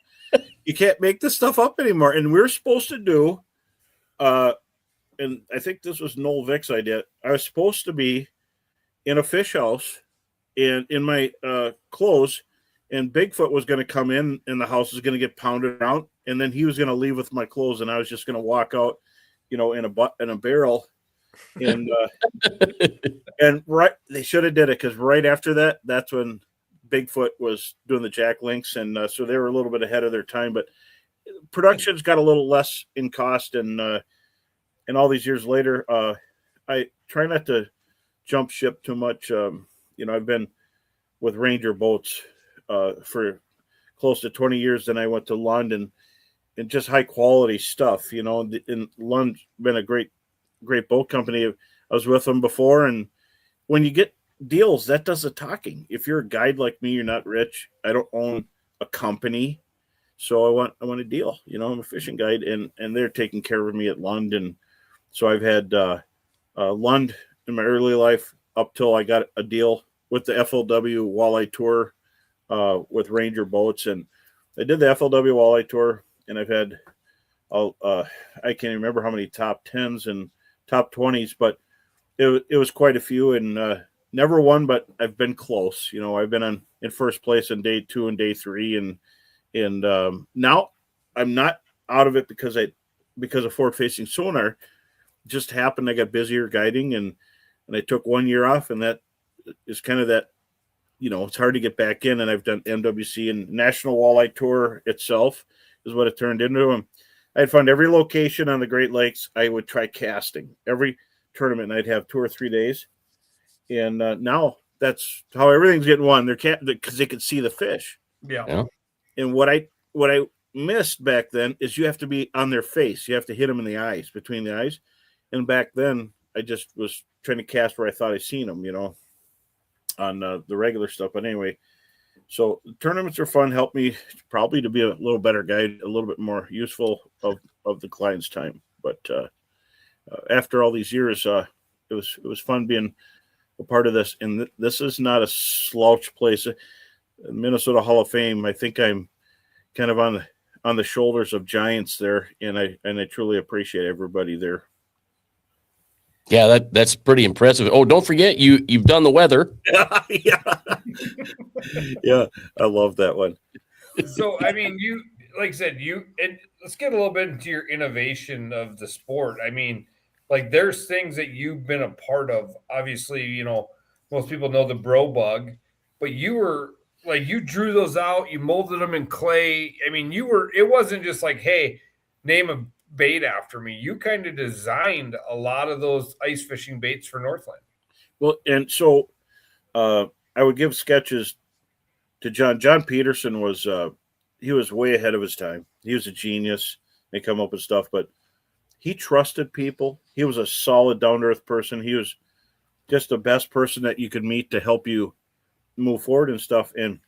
you can't make this stuff up anymore. And we're supposed to do, and I think this was Noel Vick's idea. I was supposed to be in a fish house and in my clothes, and Bigfoot was going to come in, and the house was going to get pounded out, and then he was going to leave with my clothes, and I was just going to walk out, in a barrel. And and they should have did it, because right after that, that's when Bigfoot was doing the Jack Links, and so they were a little bit ahead of their time. But production's got a little less in cost, and all these years later, I try not to jump ship too much. I've been with Ranger boats for close to 20 years. Then I went to London, and just high quality stuff. And Lund's been a great boat company. I was with them before, and when you get deals, that does the talking. If you're a guide like me, you're not rich. I don't own a company, so I want a deal. I'm a fishing guide, and they're taking care of me at Lund. And so I've had Lund in my early life up till I got a deal with the FLW Walleye Tour with Ranger boats, and I did the FLW Walleye Tour, and I've had I can't remember how many top 10s and top 20s, but it was quite a few, and never won, but I've been close. I've been in first place in day 2 and day 3, and now I'm not out of it because of forward facing sonar. It just happened I got busier guiding, and I took 1 year off, and that is kind of that it's hard to get back in. And I've done MWC and National Walleye Tour itself is what it turned into. And I'd find every location on the Great Lakes. I would try casting every tournament. And I'd have 2 or 3 days. And now that's how everything's getting won. Because they could see the fish. Yeah. And what I missed back then is you have to be on their face. You have to hit them in the eyes, between the eyes. And back then, I just was trying to cast where I thought I seen them, on the regular stuff. But anyway, so tournaments are fun. Help me probably to be a little better guide, a little bit more useful of the client's time. But after all these years, it was fun being a part of this. And this is not a slouch place. Minnesota Hall of Fame. I think I'm kind of on the shoulders of giants there, and I truly appreciate everybody there. Yeah, that's pretty impressive. Oh, don't forget you've done the weather. Yeah, I love that one. So I mean, you like I said, let's get a little bit into your innovation of the sport. I mean, like there's things that you've been a part of. Obviously, most people know the bro bug, but you were like you drew those out, you molded them in clay. I mean, it wasn't just like, hey, name a bait after me. You kind of designed a lot of those ice fishing baits for Northland. Well, and so I would give sketches to John. John Peterson was he was way ahead of his time. He was a genius. They come up with stuff, but he trusted people. He was a solid, down-to-earth person. He was just the best person that you could meet to help you move forward and stuff. And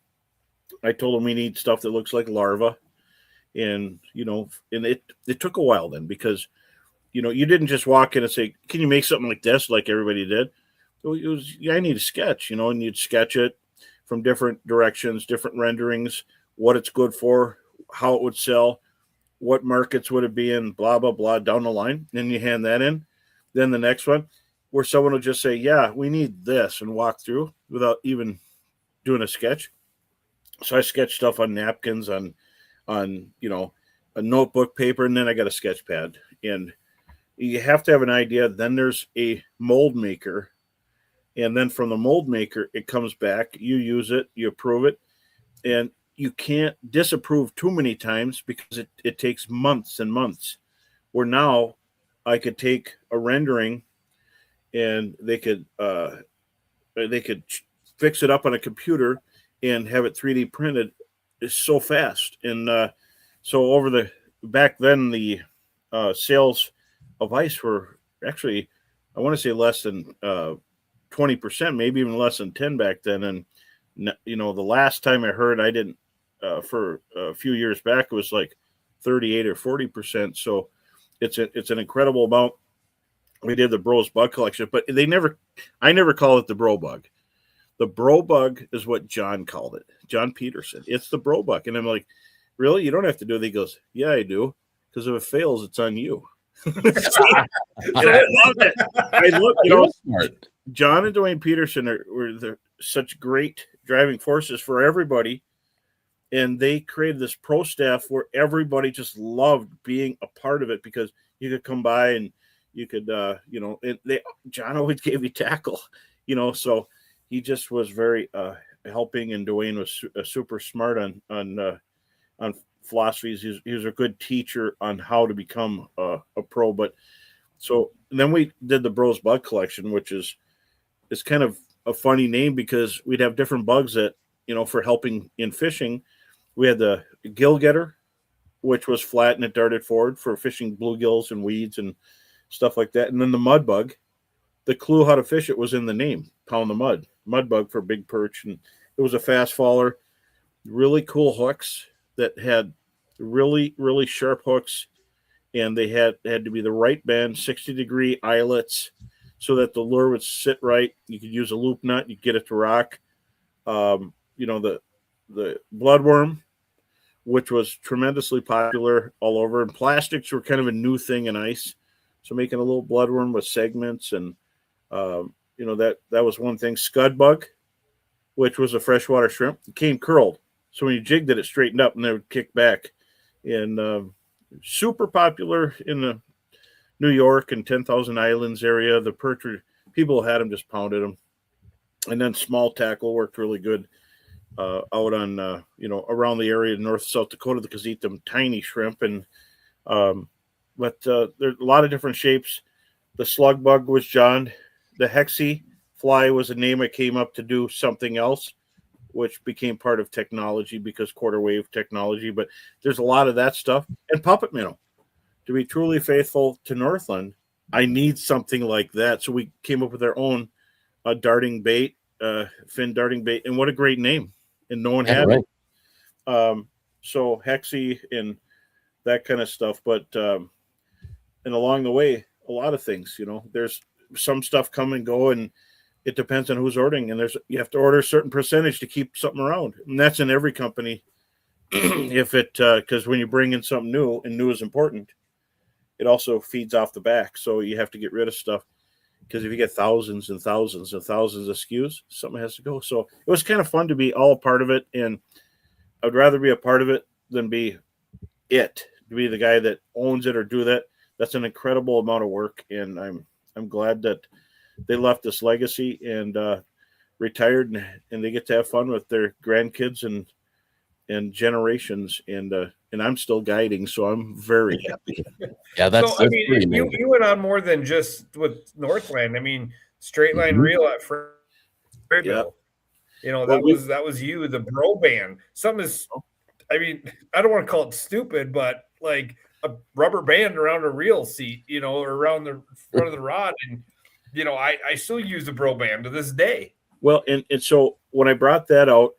I told him we need stuff that looks like larva. And, and it took a while then because, you didn't just walk in and say, can you make something like this? Like everybody did. It was, I need a sketch, and you'd sketch it from different directions, different renderings, what it's good for, how it would sell, what markets would it be in, blah, blah, blah, down the line. Then you hand that in. Then the next one where someone will just say, yeah, we need this and walk through without even doing a sketch. So I sketch stuff on napkins, on a notebook paper, and then I got a sketch pad. And you have to have an idea. Then there's a mold maker. And then from the mold maker, it comes back. You use it, you approve it. And you can't disapprove too many times because it takes months and months. Where now I could take a rendering and they could fix it up on a computer and have it 3D printed. Is so fast. And so back then the sales of ice were actually, I want to say less than 20%, maybe even less than 10 back then. And the last time I heard, I didn't for a few years back, it was like 38 or 40%. So it's an incredible amount. We did the Bros Bug collection, but I never called it the Bro Bug. The bro bug is what John called it. John Peterson. It's the bro bug. And I'm like, really? You don't have to do it. He goes, yeah, I do. Because if it fails, it's on you. I love it. John and Dwayne Peterson were such great driving forces for everybody. And they created this pro staff where everybody just loved being a part of it because you could come by and you could, John always gave you tackle, so he just was very helping, and Dwayne was super smart on philosophies. He was a good teacher on how to become a pro. But so then we did the Bros Bug Collection, which is kind of a funny name because we'd have different bugs that, for helping in fishing. We had the gill getter, which was flat and it darted forward for fishing bluegills and weeds and stuff like that. And then the mud bug, the clue how to fish it was in the name, pound the mud bug for big perch. And it was a fast faller, really cool hooks that had really, really sharp hooks. And they had to be the right bend, 60-degree eyelets so that the lure would sit right. You could use a loop nut, you get it to rock. The bloodworm, which was tremendously popular all over. And plastics were kind of a new thing in ice. So making a little bloodworm with segments and, that was one thing. Scud bug, which was a freshwater shrimp, it came curled. So when you jigged it straightened up and they would kick back. And super popular in the New York and 10,000 Islands area. The perch, people had them, just pounded them. And then small tackle worked really good out on, around the area of North South Dakota, because they eat them tiny shrimp. And but there's a lot of different shapes. The slug bug was John. The hexie fly was a name I came up to do something else, which became part of technology because quarter wave technology. But there's a lot of that stuff. And puppet minnow. To be truly faithful to Northland, I need something like that. So we came up with our own darting bait, fin darting bait. And what a great name. And no one had it. So hexie and that kind of stuff. But and along the way, a lot of things, there's some stuff come and go, and it depends on who's ordering. And you have to order a certain percentage to keep something around. And that's in every company. Because when you bring in something new, and new is important, it also feeds off the back. So you have to get rid of stuff, because if you get thousands and thousands and thousands of SKUs, something has to go. So it was kind of fun to be all a part of it. And I'd rather be a part of it than be to be the guy that owns it or do that. That's an incredible amount of work. And I'm glad that they left this legacy and retired, and they get to have fun with their grandkids and generations. And I'm still guiding, so I'm very happy. Yeah, that's. So, I mean, you went on more than just with Northland. I mean, Straight Line Reel at Freyville. Yeah. That was you, the bro band. I mean, I don't want to call it stupid, but like a rubber band around a reel seat, or around the front of the rod. And, I still use the bro band to this day. Well, and so when I brought that out,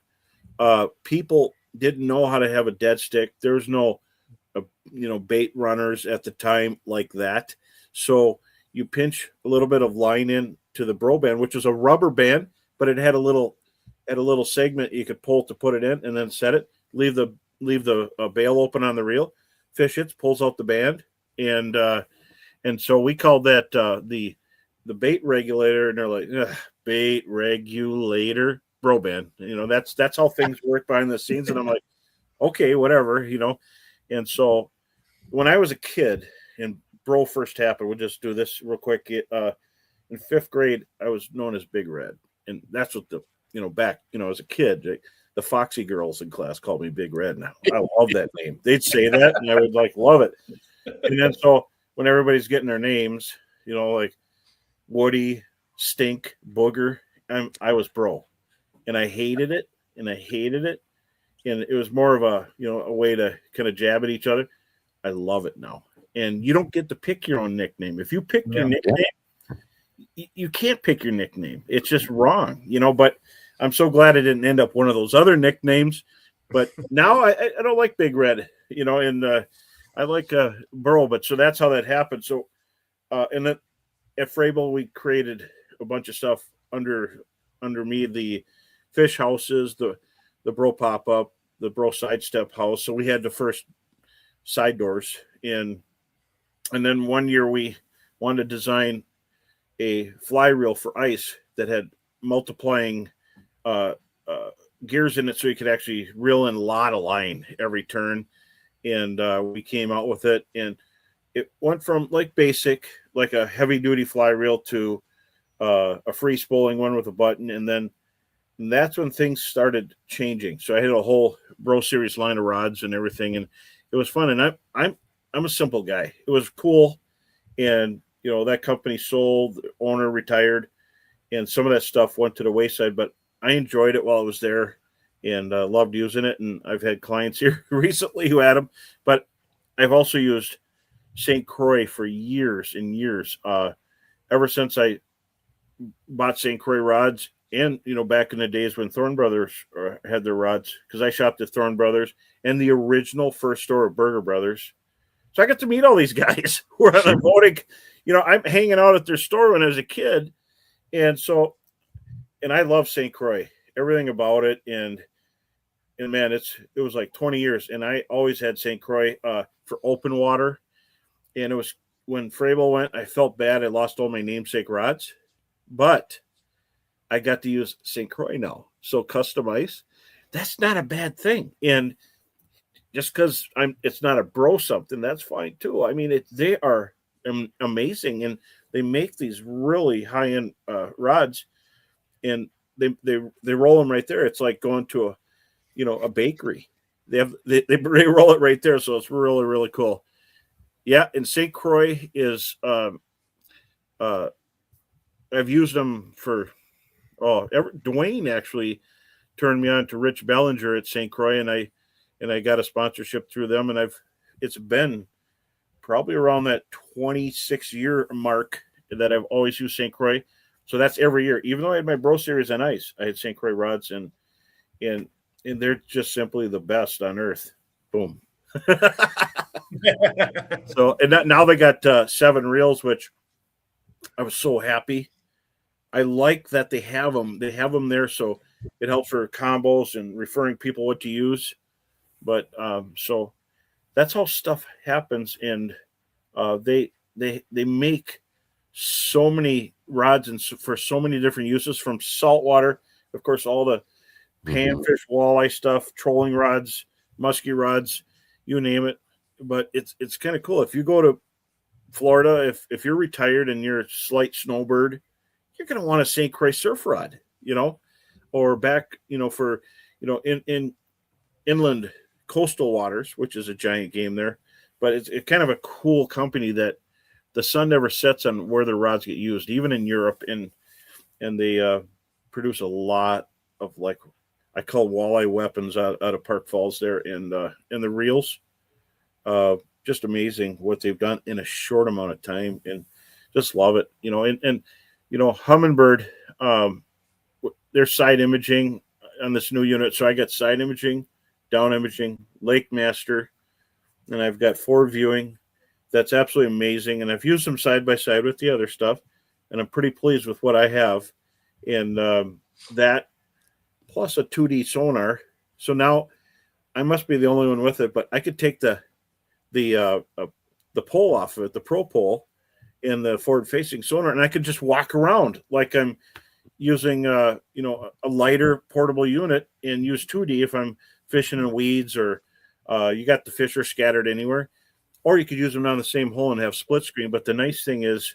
people didn't know how to have a dead stick. There was no, bait runners at the time like that. So you pinch a little bit of line in to the bro band, which was a rubber band, but it had a little segment you could pull to put it in, and then set it. Leave the bail open on the reel. Fish it, pulls out the band, and so we called that the bait regulator, and they're like, bait regulator bro band. That's how things work behind the scenes. And I'm like, okay, whatever, And so when I was a kid and bro first happened, we'll just do this real quick. In fifth grade, I was known as Big Red, and that's what back as a kid. The Foxy girls in class called me Big Red. Now I love that name. They'd say that, and I would love it. And then so when everybody's getting their names, like Woody, Stink, Booger, I was Bro, and I hated it, and it was more of a way to kind of jab at each other. I love it now, and you don't get to pick your own nickname. If you pick your nickname, you can't pick your nickname. It's just wrong, But I'm so glad I didn't end up one of those other nicknames. But now I don't like Big Red, and I like Burrow. But so that's how that happened. So, and then at Freyville, we created a bunch of stuff under me, the fish houses, the Bro pop up, the Bro sidestep house. So we had the first side doors in, and then one year we wanted to design a fly reel for ice that had multiplying gears in it, so you could actually reel in a lot of line every turn. And we came out with it, and it went from basic, like a heavy duty fly reel, to a free spooling one with a button. And that's when things started changing. So I had a whole Bro Series line of rods and everything, and it was fun. And I'm a simple guy. It was cool, and that company sold, the owner retired, and some of that stuff went to the wayside. But I enjoyed it while I was there, and loved using it. And I've had clients here recently who had them, but I've also used St. Croix for years and years. Ever since I bought St. Croix rods, and back in the days when Thorn Brothers had their rods, because I shopped at Thorn Brothers and the original first store of Burger Brothers. So I got to meet all these guys who are on the voting. I'm hanging out at their store when I was a kid, and I love St. Croix, everything about it. And man, it was like 20 years. And I always had St. Croix for open water. And it was when Freyville went, I felt bad. I lost all my namesake rods, but I got to use St. Croix now. So custom ice, that's not a bad thing. And just because it's not a Bro something, that's fine too. I mean, they are amazing, and they make these really high-end rods. And they roll them right there. It's like going to a bakery. They roll it right there, so it's really, really cool. Yeah, and St. Croix is I've used them for Dwayne actually turned me on to Rich Bellinger at St. Croix, and I got a sponsorship through them, and it's been probably around that 26-year mark that I've always used St. Croix. So that's every year. Even though I had my Bro Series on ice, I had St. Croix rods, and they're just simply the best on earth. Boom. So now they got 7 reels, which I was so happy. I like that they have them. They have them there, so it helps for combos and referring people what to use. But so that's how stuff happens, and they make so many rods and for so many different uses, from saltwater, of course, all the panfish, walleye stuff, trolling rods, muskie rods, you name it. But it's kind of cool. If you go to Florida, if you're retired and you're a slight snowbird, you're going to want a St. Croix surf rod, or back, for, in inland coastal waters, which is a giant game there. But it's kind of a cool company that the sun never sets on where their rods get used, even in Europe. And they produce a lot of, like, I call walleye weapons out of Park Falls there, and the reels. Just amazing what they've done in a short amount of time, and just love it. And Humminbird, their side imaging on this new unit. So I got side imaging, down imaging, Lake Master, and I've got forward viewing. That's absolutely amazing. And I've used them side by side with the other stuff, and I'm pretty pleased with what I have. And that plus a 2D sonar. So now I must be the only one with it, but I could take the pole off of it, the pro pole, and the forward facing sonar, and I could just walk around like I'm using a lighter portable unit, and use 2D if I'm fishing in weeds, or you got the fish are scattered anywhere, or you could use them on the same hole and have split screen. But the nice thing is,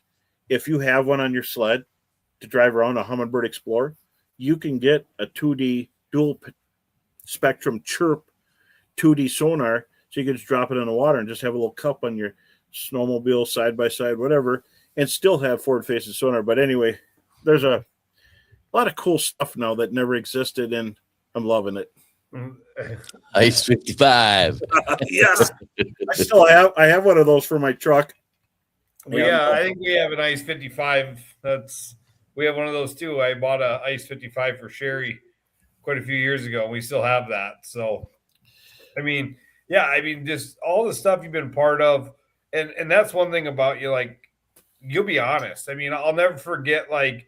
if you have one on your sled to drive around, a Humminbird Explorer, you can get a 2D dual spectrum chirp 2D sonar. So you can just drop it in the water and just have a little cup on your snowmobile, side by side, whatever, and still have forward facing sonar. But anyway, there's a lot of cool stuff now that never existed, and I'm loving it. Ice 55. Yes, I have one of those for my truck. Yeah, I think we have an Ice 55. We have one of those too. I bought a Ice 55 for Sherry quite a few years ago, and we still have that. So, just all the stuff you've been part of, and that's one thing about you. Like, you'll be honest. I'll never forget, like,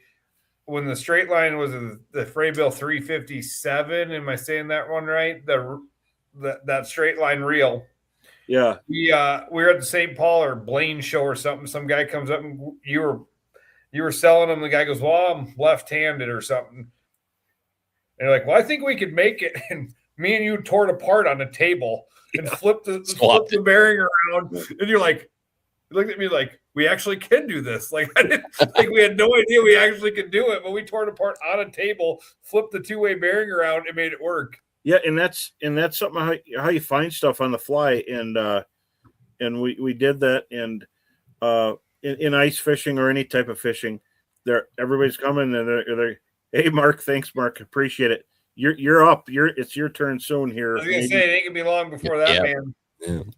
when the straight line was the Fraybill 357. Am I saying that one right? That straight line reel. Yeah. We were at the St. Paul or Blaine show or something. Some guy comes up, and you were selling them. The guy goes, "Well, I'm left-handed," or something. And you're like, "Well, I think we could make it." And me and you tore it apart on a table and flipped the bearing around. And you looked at me like, "We actually can do this." Like, we had no idea we actually could do it, but we tore it apart on a table, flipped the 2-way bearing around, and made it work. Yeah, and that's something how you find stuff on the fly, and we did that, and in ice fishing or any type of fishing, everybody's coming, and they're, "Hey, Mark, thanks, Mark, appreciate it. You're up. It's your turn soon here." I was gonna say it ain't gonna be long before that, man.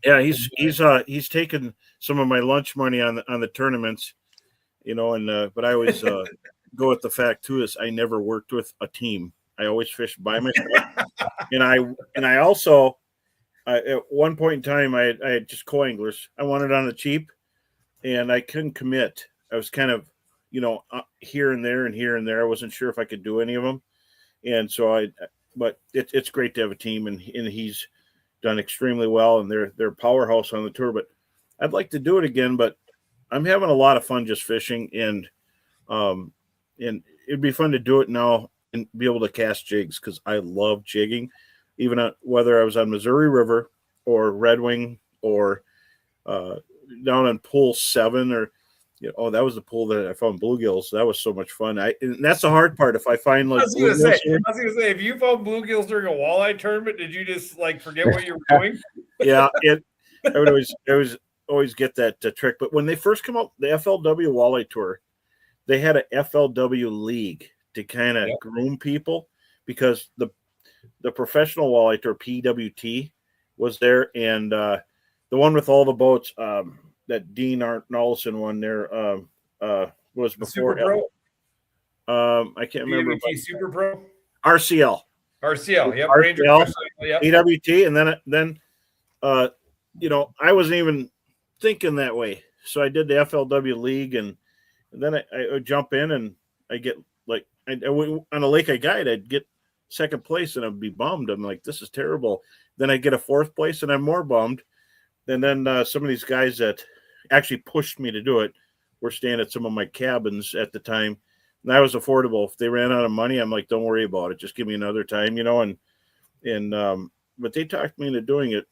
Yeah, he's taken some of my lunch money on the tournaments, and but I always go with the fact too is I never worked with a team. I always fished by myself, and I also at one point in time I had just co-anglers. I wanted on the cheap, and I couldn't commit. I was kind of here and there and here and there. I wasn't sure if I could do any of them, and so but it's great to have a team, and he's done extremely well, and they're powerhouse on the tour. But I'd like to do it again, but I'm having a lot of fun just fishing, and it'd be fun to do it now and be able to cast jigs, because I love jigging, even whether I was on Missouri River or Red Wing or down on Pool 7, or that was the pool that I found bluegills. That was so much fun. And that's the hard part. If I find like, I was gonna say, if you found bluegills during a walleye tournament, did you just like forget what you were doing? Yeah, I would always get that trick. But when they first come out, the FLW Walleye Tour, they had a FLW league to kind of groom people, because the professional Walleye Tour, PWT, was there, and the one with all the boats that Dean Arnoldson won there was before. Super Pro? I can't remember. PWT Super Pro? RCL. RCL, yep. RCL, yep. PWT, and then I wasn't even thinking that way. So I did the FLW league, and then I would jump in, and I get like on a lake I guide, I'd get second place, and I'd be bummed. I'm like, this is terrible. Then I get a fourth place, and I'm more bummed. And then some of these guys that actually pushed me to do it were staying at some of my cabins at the time, and that was affordable. If they ran out of money, I'm like, don't worry about it. Just give me another time, and but they talked me into doing it.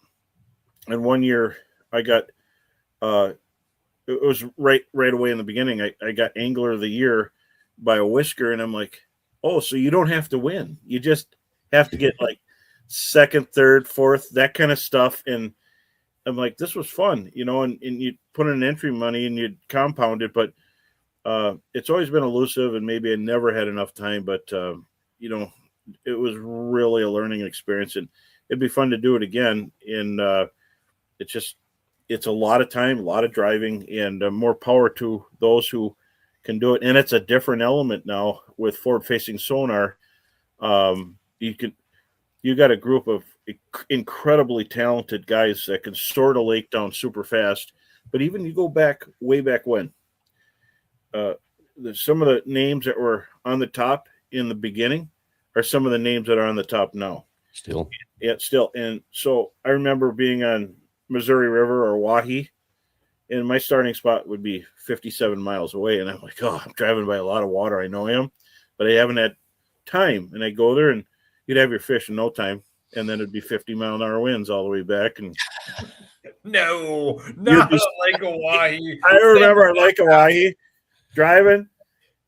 And one year I got, it was right away in the beginning, I got Angler of the Year by a whisker. And I'm like, oh, so you don't have to win. You just have to get like second, third, fourth, that kind of stuff. And I'm like, this was fun, and you put in entry money and you'd compound it. But it's always been elusive, and maybe I never had enough time. But, it was really a learning experience, and it'd be fun to do it again. And it's a lot of time, a lot of driving, and more power to those who can do it. And it's a different element now with forward-facing sonar. You got a group of incredibly talented guys that can sort a lake down super fast. But even you go way back when, some of the names that were on the top in the beginning are some of the names that are on the top now. Still. Yeah, still. And so I remember being on Missouri River or Wahi, and my starting spot would be 57 miles away. And I'm like, oh, I'm driving by a lot of water. I know I am, but I haven't had time. And I go there, and you'd have your fish in no time. And then it'd be 50-mile-an-hour winds all the way back. And no, not Lake Hawaii. I remember Lake Hawaii driving,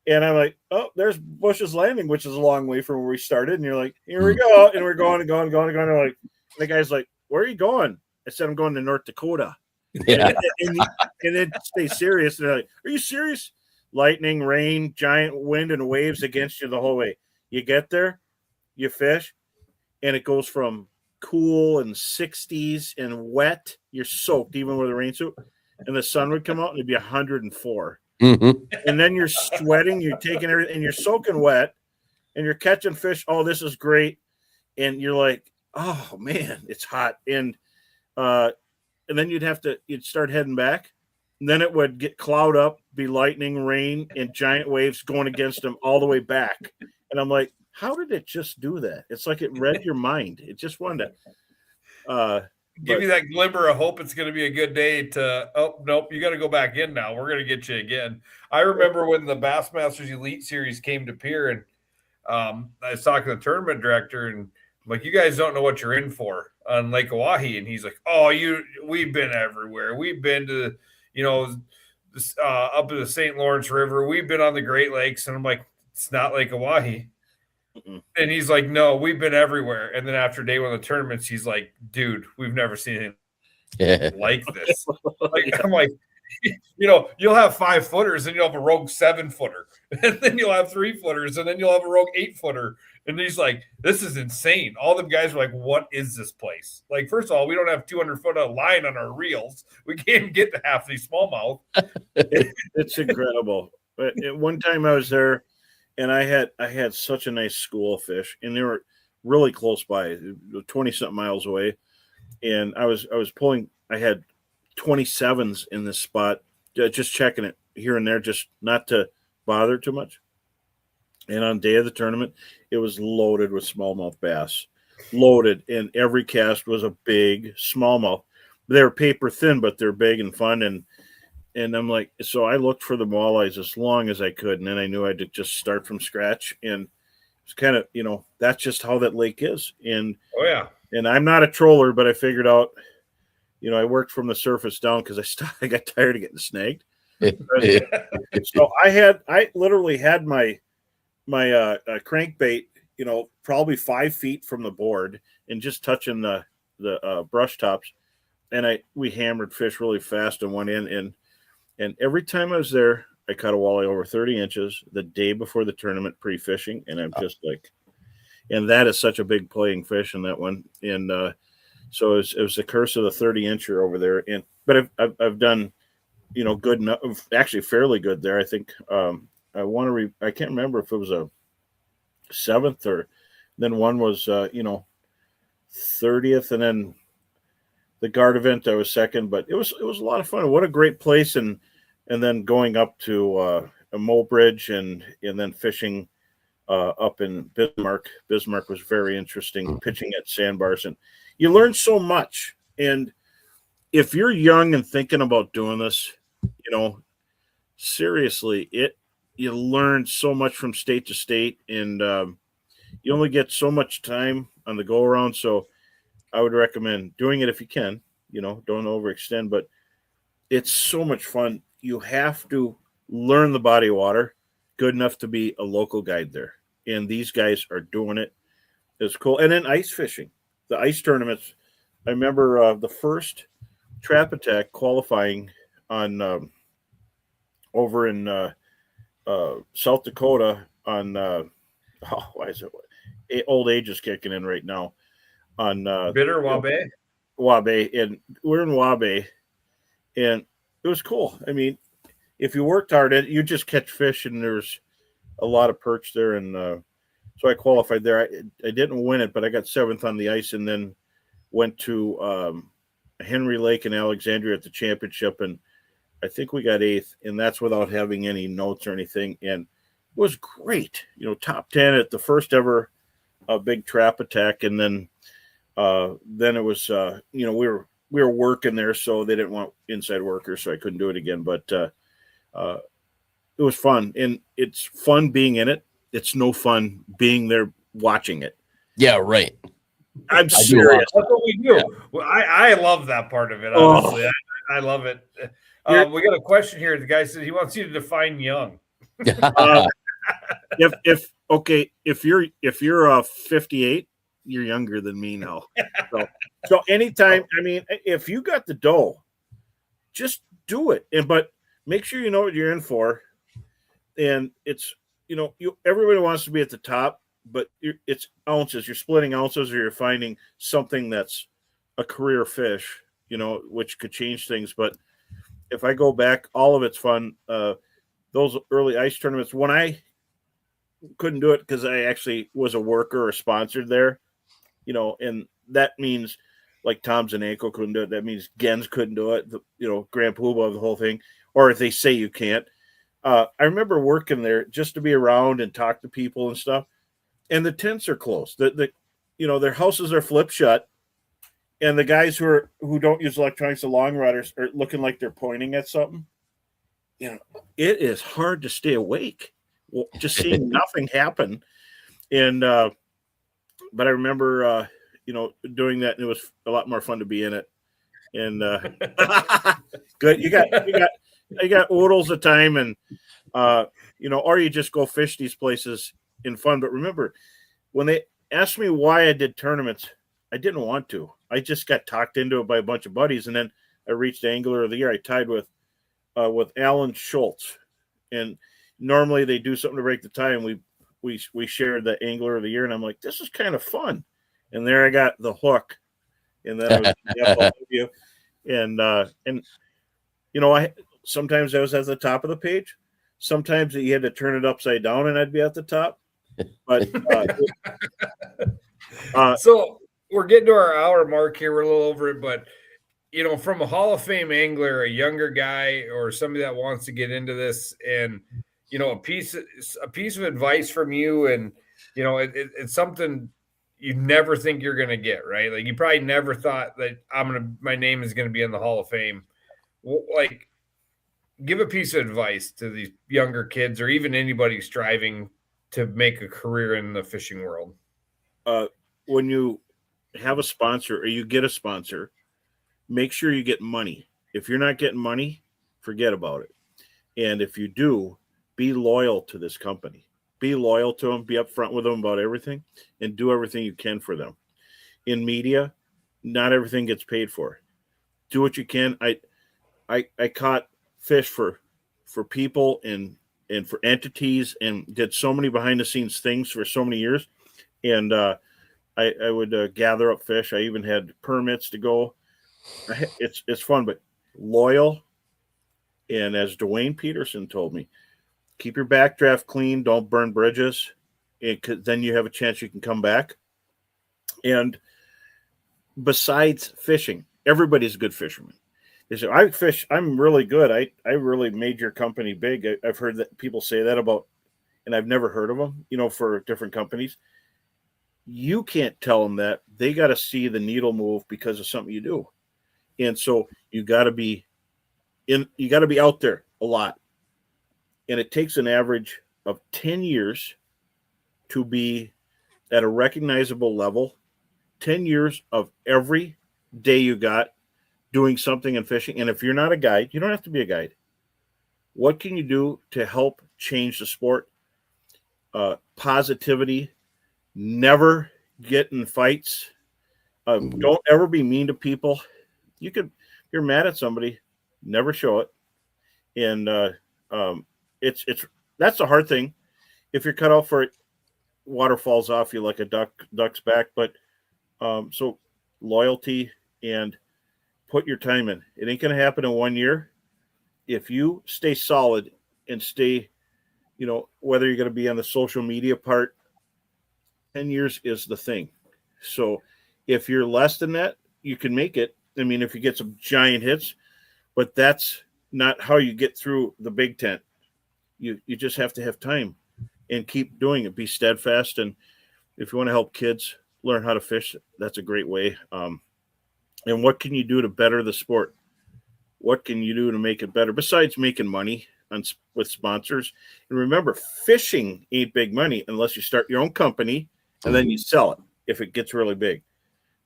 and I'm like, oh, there's Bush's Landing, which is a long way from where we started. And you're like, here we go. And we're going and going and going and going. And like, the guy's like, where are you going? I said, I'm going to North Dakota. Yeah. and then stay serious. And they're like, are you serious? Lightning, rain, giant wind, and waves against you the whole way. You get there, you fish, and it goes from cool and 60s and wet. You're soaked even with a rain suit. And the sun would come out and it'd be 104. Mm-hmm. And then you're sweating, you're taking everything, and you're soaking wet, and you're catching fish. Oh, this is great. And you're like, oh man, it's hot. And then you'd start heading back. And then it would get cloud up, be lightning, rain, and giant waves going against them all the way back. And I'm like, how did it just do that? It's like it read your mind. It just wanted to give you that glimmer of hope it's going to be a good day oh, nope, you got to go back in now. We're going to get you again. I remember when the Bassmasters Elite Series came to Pier, and I was talking to the tournament director, and I'm like, you guys don't know what you're in for on Lake Oahe. And he's like, oh, we've been everywhere. We've been to, up to the St. Lawrence River. We've been on the Great Lakes. And I'm like, it's not Lake Oahe. Mm-mm. And he's like, no, we've been everywhere. And then after day one of the tournaments, he's like, dude, we've never seen anything like this. I'm like, you'll have 5-footers, and you'll have a rogue 7-footer, and then you'll have 3-footers, and then you'll have a rogue 8-footer. And he's like, this is insane. All the guys were like, what is this place? Like, first of all, we don't have 200-foot of line on our reels. We can't even get to half these smallmouth. It's incredible. But one time I was there, and I had such a nice school of fish, and they were really close by, 20-something miles away. And I was pulling. I had 27s in this spot, just checking it here and there, just not to bother too much. And on day of the tournament, it was loaded with smallmouth bass, loaded, and every cast was a big smallmouth. They were paper thin, but they're big and fun. And I'm like, so I looked for the walleyes as long as I could, and then I knew I had to just start from scratch. And it's kind of, that's just how that lake is. And oh yeah, and I'm not a troller, but I figured out, I worked from the surface down because I got tired of getting snagged. So I literally had my crankbait, probably 5 feet from the board and just touching the brush tops, and we hammered fish really fast and went in, and every time I was there, I caught a walleye over 30 inches the day before the tournament pre-fishing, and I'm just like, and that is such a big playing fish in that one, and so it was the curse of the 30-incher over there, but I've done, good enough, actually fairly good there. I think I can't remember if it was a 7th or then one was 30th, and then the guard event I was second, but it was a lot of fun. What a great place, and then going up to a Mobridge and then fishing up in Bismarck. Bismarck was very interesting, pitching at sandbars, and you learn so much. And if you're young and thinking about doing this, seriously, you learn so much from state to state, and you only get so much time on the go around. So I would recommend doing it if you can. Don't overextend, but it's so much fun. You have to learn the body of water good enough to be a local guide there, and these guys are doing it. It's cool. And then ice fishing, the ice tournaments. I remember the first Trap Attack qualifying on over in South Dakota on why is it old age is kicking in right now on Bitter Wabe, and we're in Wabe, and it was cool. I mean, if you worked hard at it, you just catch fish, and there's a lot of perch there, and so I qualified there. I didn't win it, but I got 7th on the ice, and then went to Henry Lake in Alexandria at the championship, and I think we got 8th, and that's without having any notes or anything, and it was great. Top 10 at the first ever big Trap Attack, and then it was we were working there, so they didn't want inside workers, so I couldn't do it again. But it was fun, and it's fun being in it. It's no fun being there watching it. Yeah, right. I'm serious. That's what we do. Yeah. Well, I love that part of it. Honestly, I love it. We got a question here. The guy said he wants you to define young. If you're 58, you're younger than me now. So anytime, I mean, if you got the dough, just do it. But make sure you know what you're in for. And it's, everybody wants to be at the top, but it's ounces. You're splitting ounces, or you're finding something that's a career fish, which could change things. But if I go back, all of it's fun. Those early ice tournaments, when I couldn't do it because I actually was a worker or sponsored there, and that means like Tom Zananko couldn't do it. That means Gens couldn't do it. Grand Poobah, the whole thing, or if they say you can't. I remember working there just to be around and talk to people and stuff. And the tents are closed. Their houses are flipped shut, and the guys who don't use electronics, the long riders, are looking like they're pointing at something. It is hard to stay awake, just seeing nothing happen. And but I remember doing that, and it was a lot more fun to be in it. And good, you got oodles of time, and or you just go fish these places in fun. But remember, when they asked me why I did tournaments, I didn't want to. I just got talked into it by a bunch of buddies, and then I reached Angler of the Year. I tied with Alan Schultz, and normally they do something to break the tie, and we shared the Angler of the Year, and I'm like, this is kind of fun. And there I got the hook, and then I was and I sometimes I was at the top of the page. Sometimes you had to turn it upside down, and I'd be at the top. But so we're getting to our hour mark here. We're a little over it, but from a Hall of Fame angler, a younger guy, or somebody that wants to get into this, and a piece of advice from you, and it's something you never think you're gonna get, right? Like you probably never thought that my name is gonna be in the Hall of Fame. Like, give a piece of advice to these younger kids, or even anybody striving to make a career in the fishing world. When you have a sponsor, or you get a sponsor, make sure you get money. If you're not getting money, forget about it. And if you do, be loyal to this company. Be loyal to them. Be upfront with them about everything, and do everything you can for them. In media, not everything gets paid for. Do what you can. I caught fish for people and for entities, and did so many behind the scenes things for so many years. And I would gather up fish. I even had permits to go. It's fun, but loyal. And as Dwayne Peterson told me, keep your backdraft clean. Don't burn bridges. Then you have a chance you can come back. And besides fishing, everybody's a good fisherman. They say, I fish, I'm really good. I really made your company big. I've heard that people say that about, and I've never heard of them, for different companies. You can't tell them that. They got to see the needle move because of something you do. And so you got to be out there a lot. And it takes an average of 10 years to be at a recognizable level. 10 years of every day you got doing something in fishing. And if you're not a guide, you don't have to be a guide. What can you do to help change the sport? Positivity. Never get in fights. Don't ever be mean to people. You're mad at somebody, never show it. And it's that's the hard thing. If you're cut off for it, water falls off you like a duck's back. But so loyalty and put your time in. It ain't going to happen in 1 year. If you stay solid and stay, whether you're going to be on the social media part, 10 years is the thing. So if you're less than that, you can make it. I mean, if you get some giant hits, but that's not how you get through the big tent. You just have to have time and keep doing it. Be steadfast. And if you want to help kids learn how to fish, that's a great way. And what can you do to better the sport? What can you do to make it better besides making money with sponsors? And remember, fishing ain't big money unless you start your own company and then you sell it if it gets really big.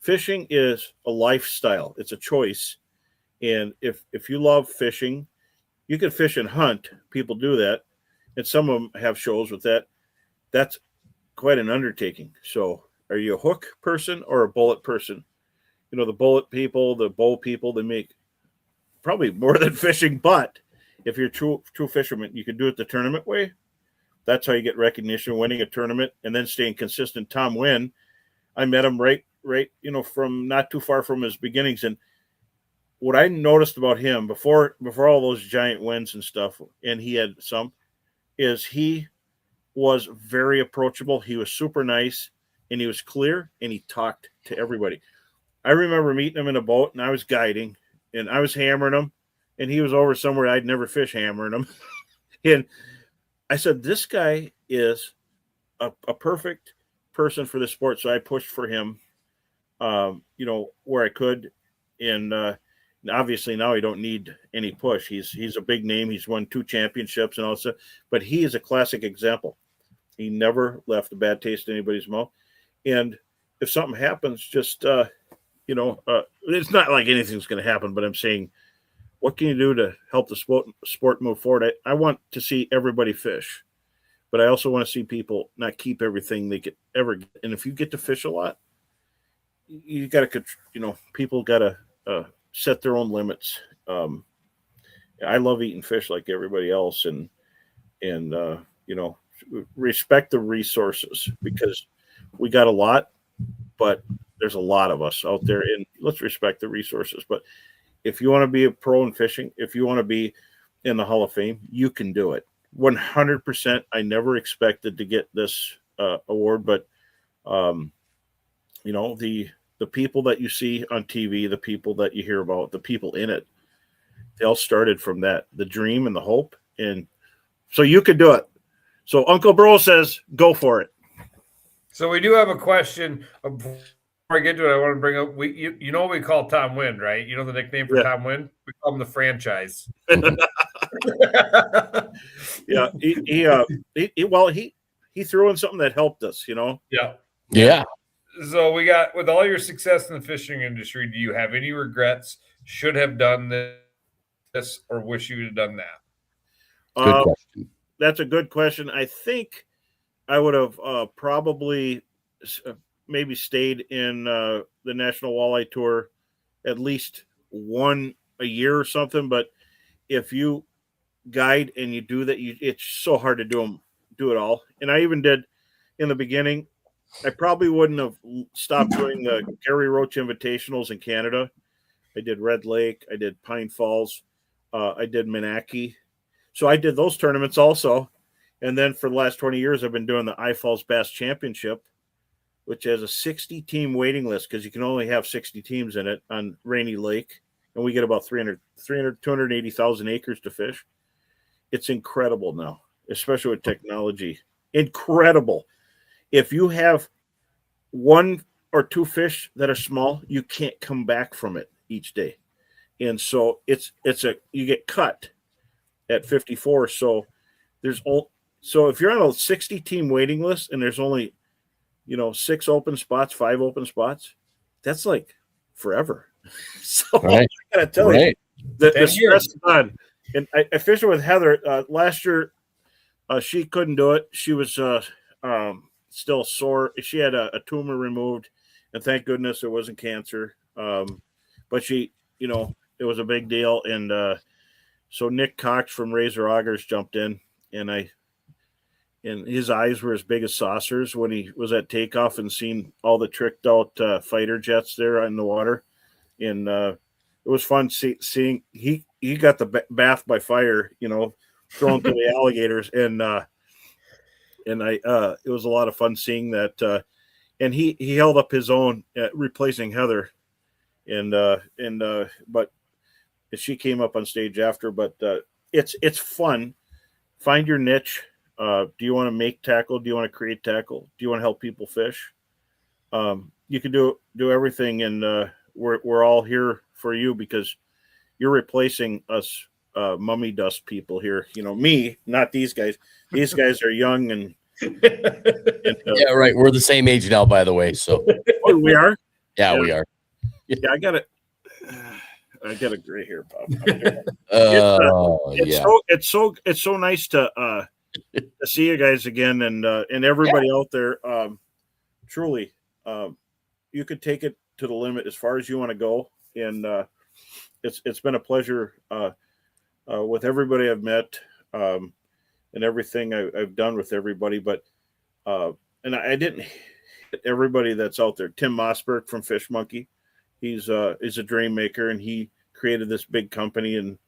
Fishing is a lifestyle. It's a choice. And if you love fishing, you can fish and hunt. People do that. And some of them have shows with that. That's quite an undertaking. So are you a hook person or a bullet person? The bullet people, the bow people, they make probably more than fishing. But if you're a true fisherman, you can do it the tournament way. That's how you get recognition, winning a tournament, and then staying consistent. Tom Wynn, I met him right, from not too far from his beginnings. And what I noticed about him before all those giant wins and stuff, and he had some, is he was very approachable. He was super nice, and he was clear, and he talked to everybody. I remember meeting him in a boat, and I was guiding, and I was hammering him, and he was over somewhere I'd never fish hammering him. And I said, this guy is a perfect person for the sport. So I pushed for him, where I could. And obviously now he don't need any push. He's a big name. He's won 2 championships and all that, but he is a classic example. He never left a bad taste in anybody's mouth. And if something happens, just, it's not like anything's going to happen, but I'm saying, what can you do to help the sport move forward? I want to see everybody fish, but I also want to see people not keep everything they could ever get. And if you get to fish a lot, you got to, people got to set their own limits. I love eating fish like everybody else, and respect the resources, because we got a lot, but there's a lot of us out there, and let's respect the resources. But if you want to be a pro in fishing, if you want to be in the Hall of Fame, you can do it. 100%. I never expected to get this award, but the people that you see on TV, the people that you hear about, the people in it, they all started from that, the dream and the hope. And so you could do it. So Uncle Bro says, go for it. So we do have a question. Before I get to it, I want to bring up, you know what we call Tom Wynn, right? You know the nickname for Tom Wynn? We call him the franchise. Yeah, he threw in something that helped us, Yeah. So we got, with all your success in the fishing industry, do you have any regrets? Should have done this, or wish you would have done that? Good question. That's a good question. I think I would have probably maybe stayed in the National Walleye Tour at least one a year or something. But if you guide and you do that, it's so hard to do it all. And I even did in the beginning. I probably wouldn't have stopped doing the Gary Roach Invitationals in Canada. I did Red Lake. I did Pine Falls. I did Menaki. So I did those tournaments also. And then for the last 20 years, I've been doing the I-Falls Bass Championship, which has a 60-team waiting list because you can only have 60 teams in it on Rainy Lake. And we get about 280,000 acres to fish. It's incredible now, especially with technology. Incredible. If you have one or two fish that are small, you can't come back from it each day. And so you get cut at 54. So if you're on a 60-team waiting list and there's only 6 open spots, 5 open spots, that's like forever. So right. I gotta tell you, the stress is on. And I fished with Heather last year. She couldn't do it. She was still sore. She had a tumor removed, and thank goodness it wasn't cancer. But she, it was a big deal. And so Nick Cox from Razor Augers jumped in, and his eyes were as big as saucers when he was at takeoff and seen all the tricked out fighter jets there in the water. And it was fun seeing he got the bath by fire, thrown to the alligators. And it was a lot of fun seeing that. And he held up his own replacing Heather. But she came up on stage after, but it's fun. Find your niche. Do you want to make tackle? Do you want to create tackle? Do you want to help people fish? You can do everything, and we're all here for you because you're replacing us mummy dust people here. Me, not these guys. These guys are young and yeah, right. We're the same age now, by the way. So we are. Yeah, we are. Yeah, I got a gray hair, Bob. It's so nice to see you guys again, and everybody out there. Truly, you could take it to the limit as far as you want to go, and it's been a pleasure with everybody I've met, and everything I've done with everybody. But and I didn't hit everybody that's out there. Tim Mossberg from Fish Monkey, he's a dream maker, and he created this big company. And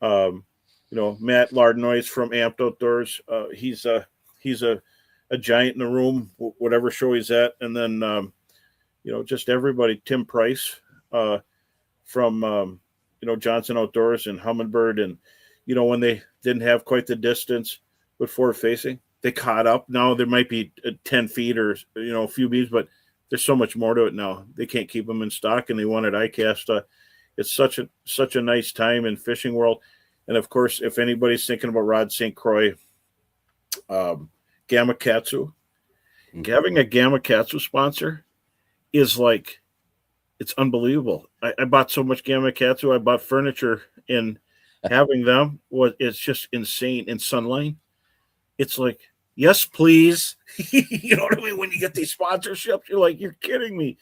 Matt Lardnois from Amped Outdoors, he's a giant in the room, whatever show he's at. And then just everybody. Tim Price from Johnson Outdoors and Humminbird, and when they didn't have quite the distance with forward facing, they caught up. Now there might be 10 feet or a few beats, but there's so much more to it now. They can't keep them in stock, and they wanted ICAST. It's such a nice time in fishing world. And of course, if anybody's thinking about Rod St. Croix, Gamakatsu, having a Gamakatsu sponsor is like, it's unbelievable. I bought so much Gamakatsu. I bought furniture, and having them it's just insane. In Sunline, it's like, yes, please. You know what I mean? When you get these sponsorships, you're like, you're kidding me.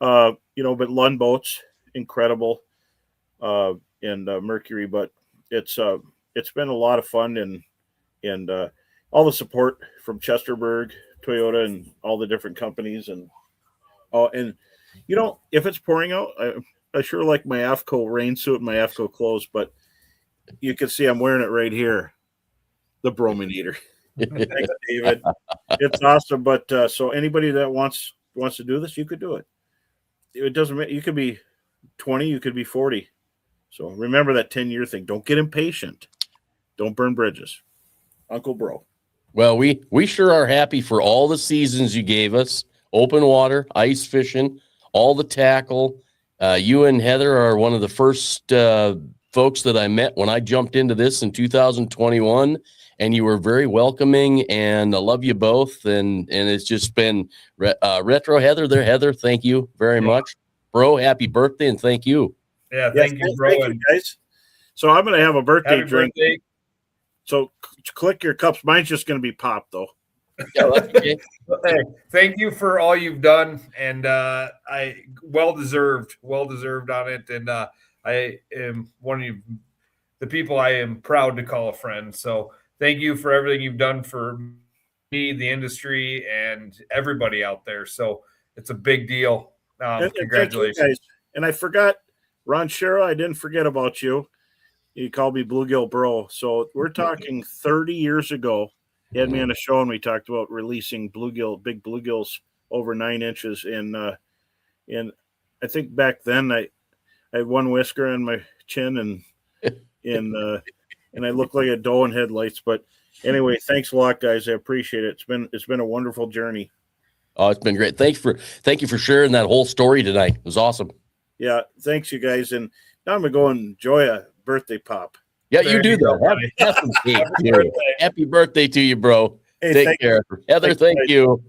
But Lund Boats, incredible, and Mercury. But it's been a lot of fun, and all the support from Chesterberg, Toyota, and all the different companies, and if it's pouring out, I sure like my AFCO rain suit and my AFCO clothes, but you can see I'm wearing it right here, the Brominator. Thanks, David. It's awesome. But so anybody that wants to do this, you could do it. It doesn't matter. You could be 20, you could be 40. So remember that 10-year thing. Don't get impatient. Don't burn bridges. Uncle Bro. Well, we sure are happy for all the seasons you gave us. Open water, ice fishing, all the tackle. You and Heather are one of the first folks that I met when I jumped into this in 2021, and you were very welcoming, and I love you both. And it's just been retro Heather there. Heather, thank you very much. Bro, happy birthday, and thank you. Yeah, thank you, bro. Thank you, guys. So I'm going to have a birthday drink. So click your cups. Mine's just going to be pop, though. Yeah, that's okay. Hey, thank you for all you've done, and I well deserved on it. And I am one of the people I am proud to call a friend. So thank you for everything you've done for me, the industry, and everybody out there. So it's a big deal. Congratulations. Thank you, guys. And I forgot, Ron Shero, I didn't forget about you. You called me Bluegill Bro. So we're talking 30 years ago. He had me on a show, and we talked about releasing big bluegills over 9 inches. And I think back then I had one whisker on my chin, and I looked like a doe in headlights. But anyway, thanks a lot, guys. I appreciate it. It's been a wonderful journey. Oh, it's been great. Thank you for sharing that whole story tonight. It was awesome. Yeah, thanks, you guys. And now I'm gonna go and enjoy a birthday pop. Yeah, you do that. Have some cake, too. Happy birthday to you, bro. Hey, Take care. Heather, thank you.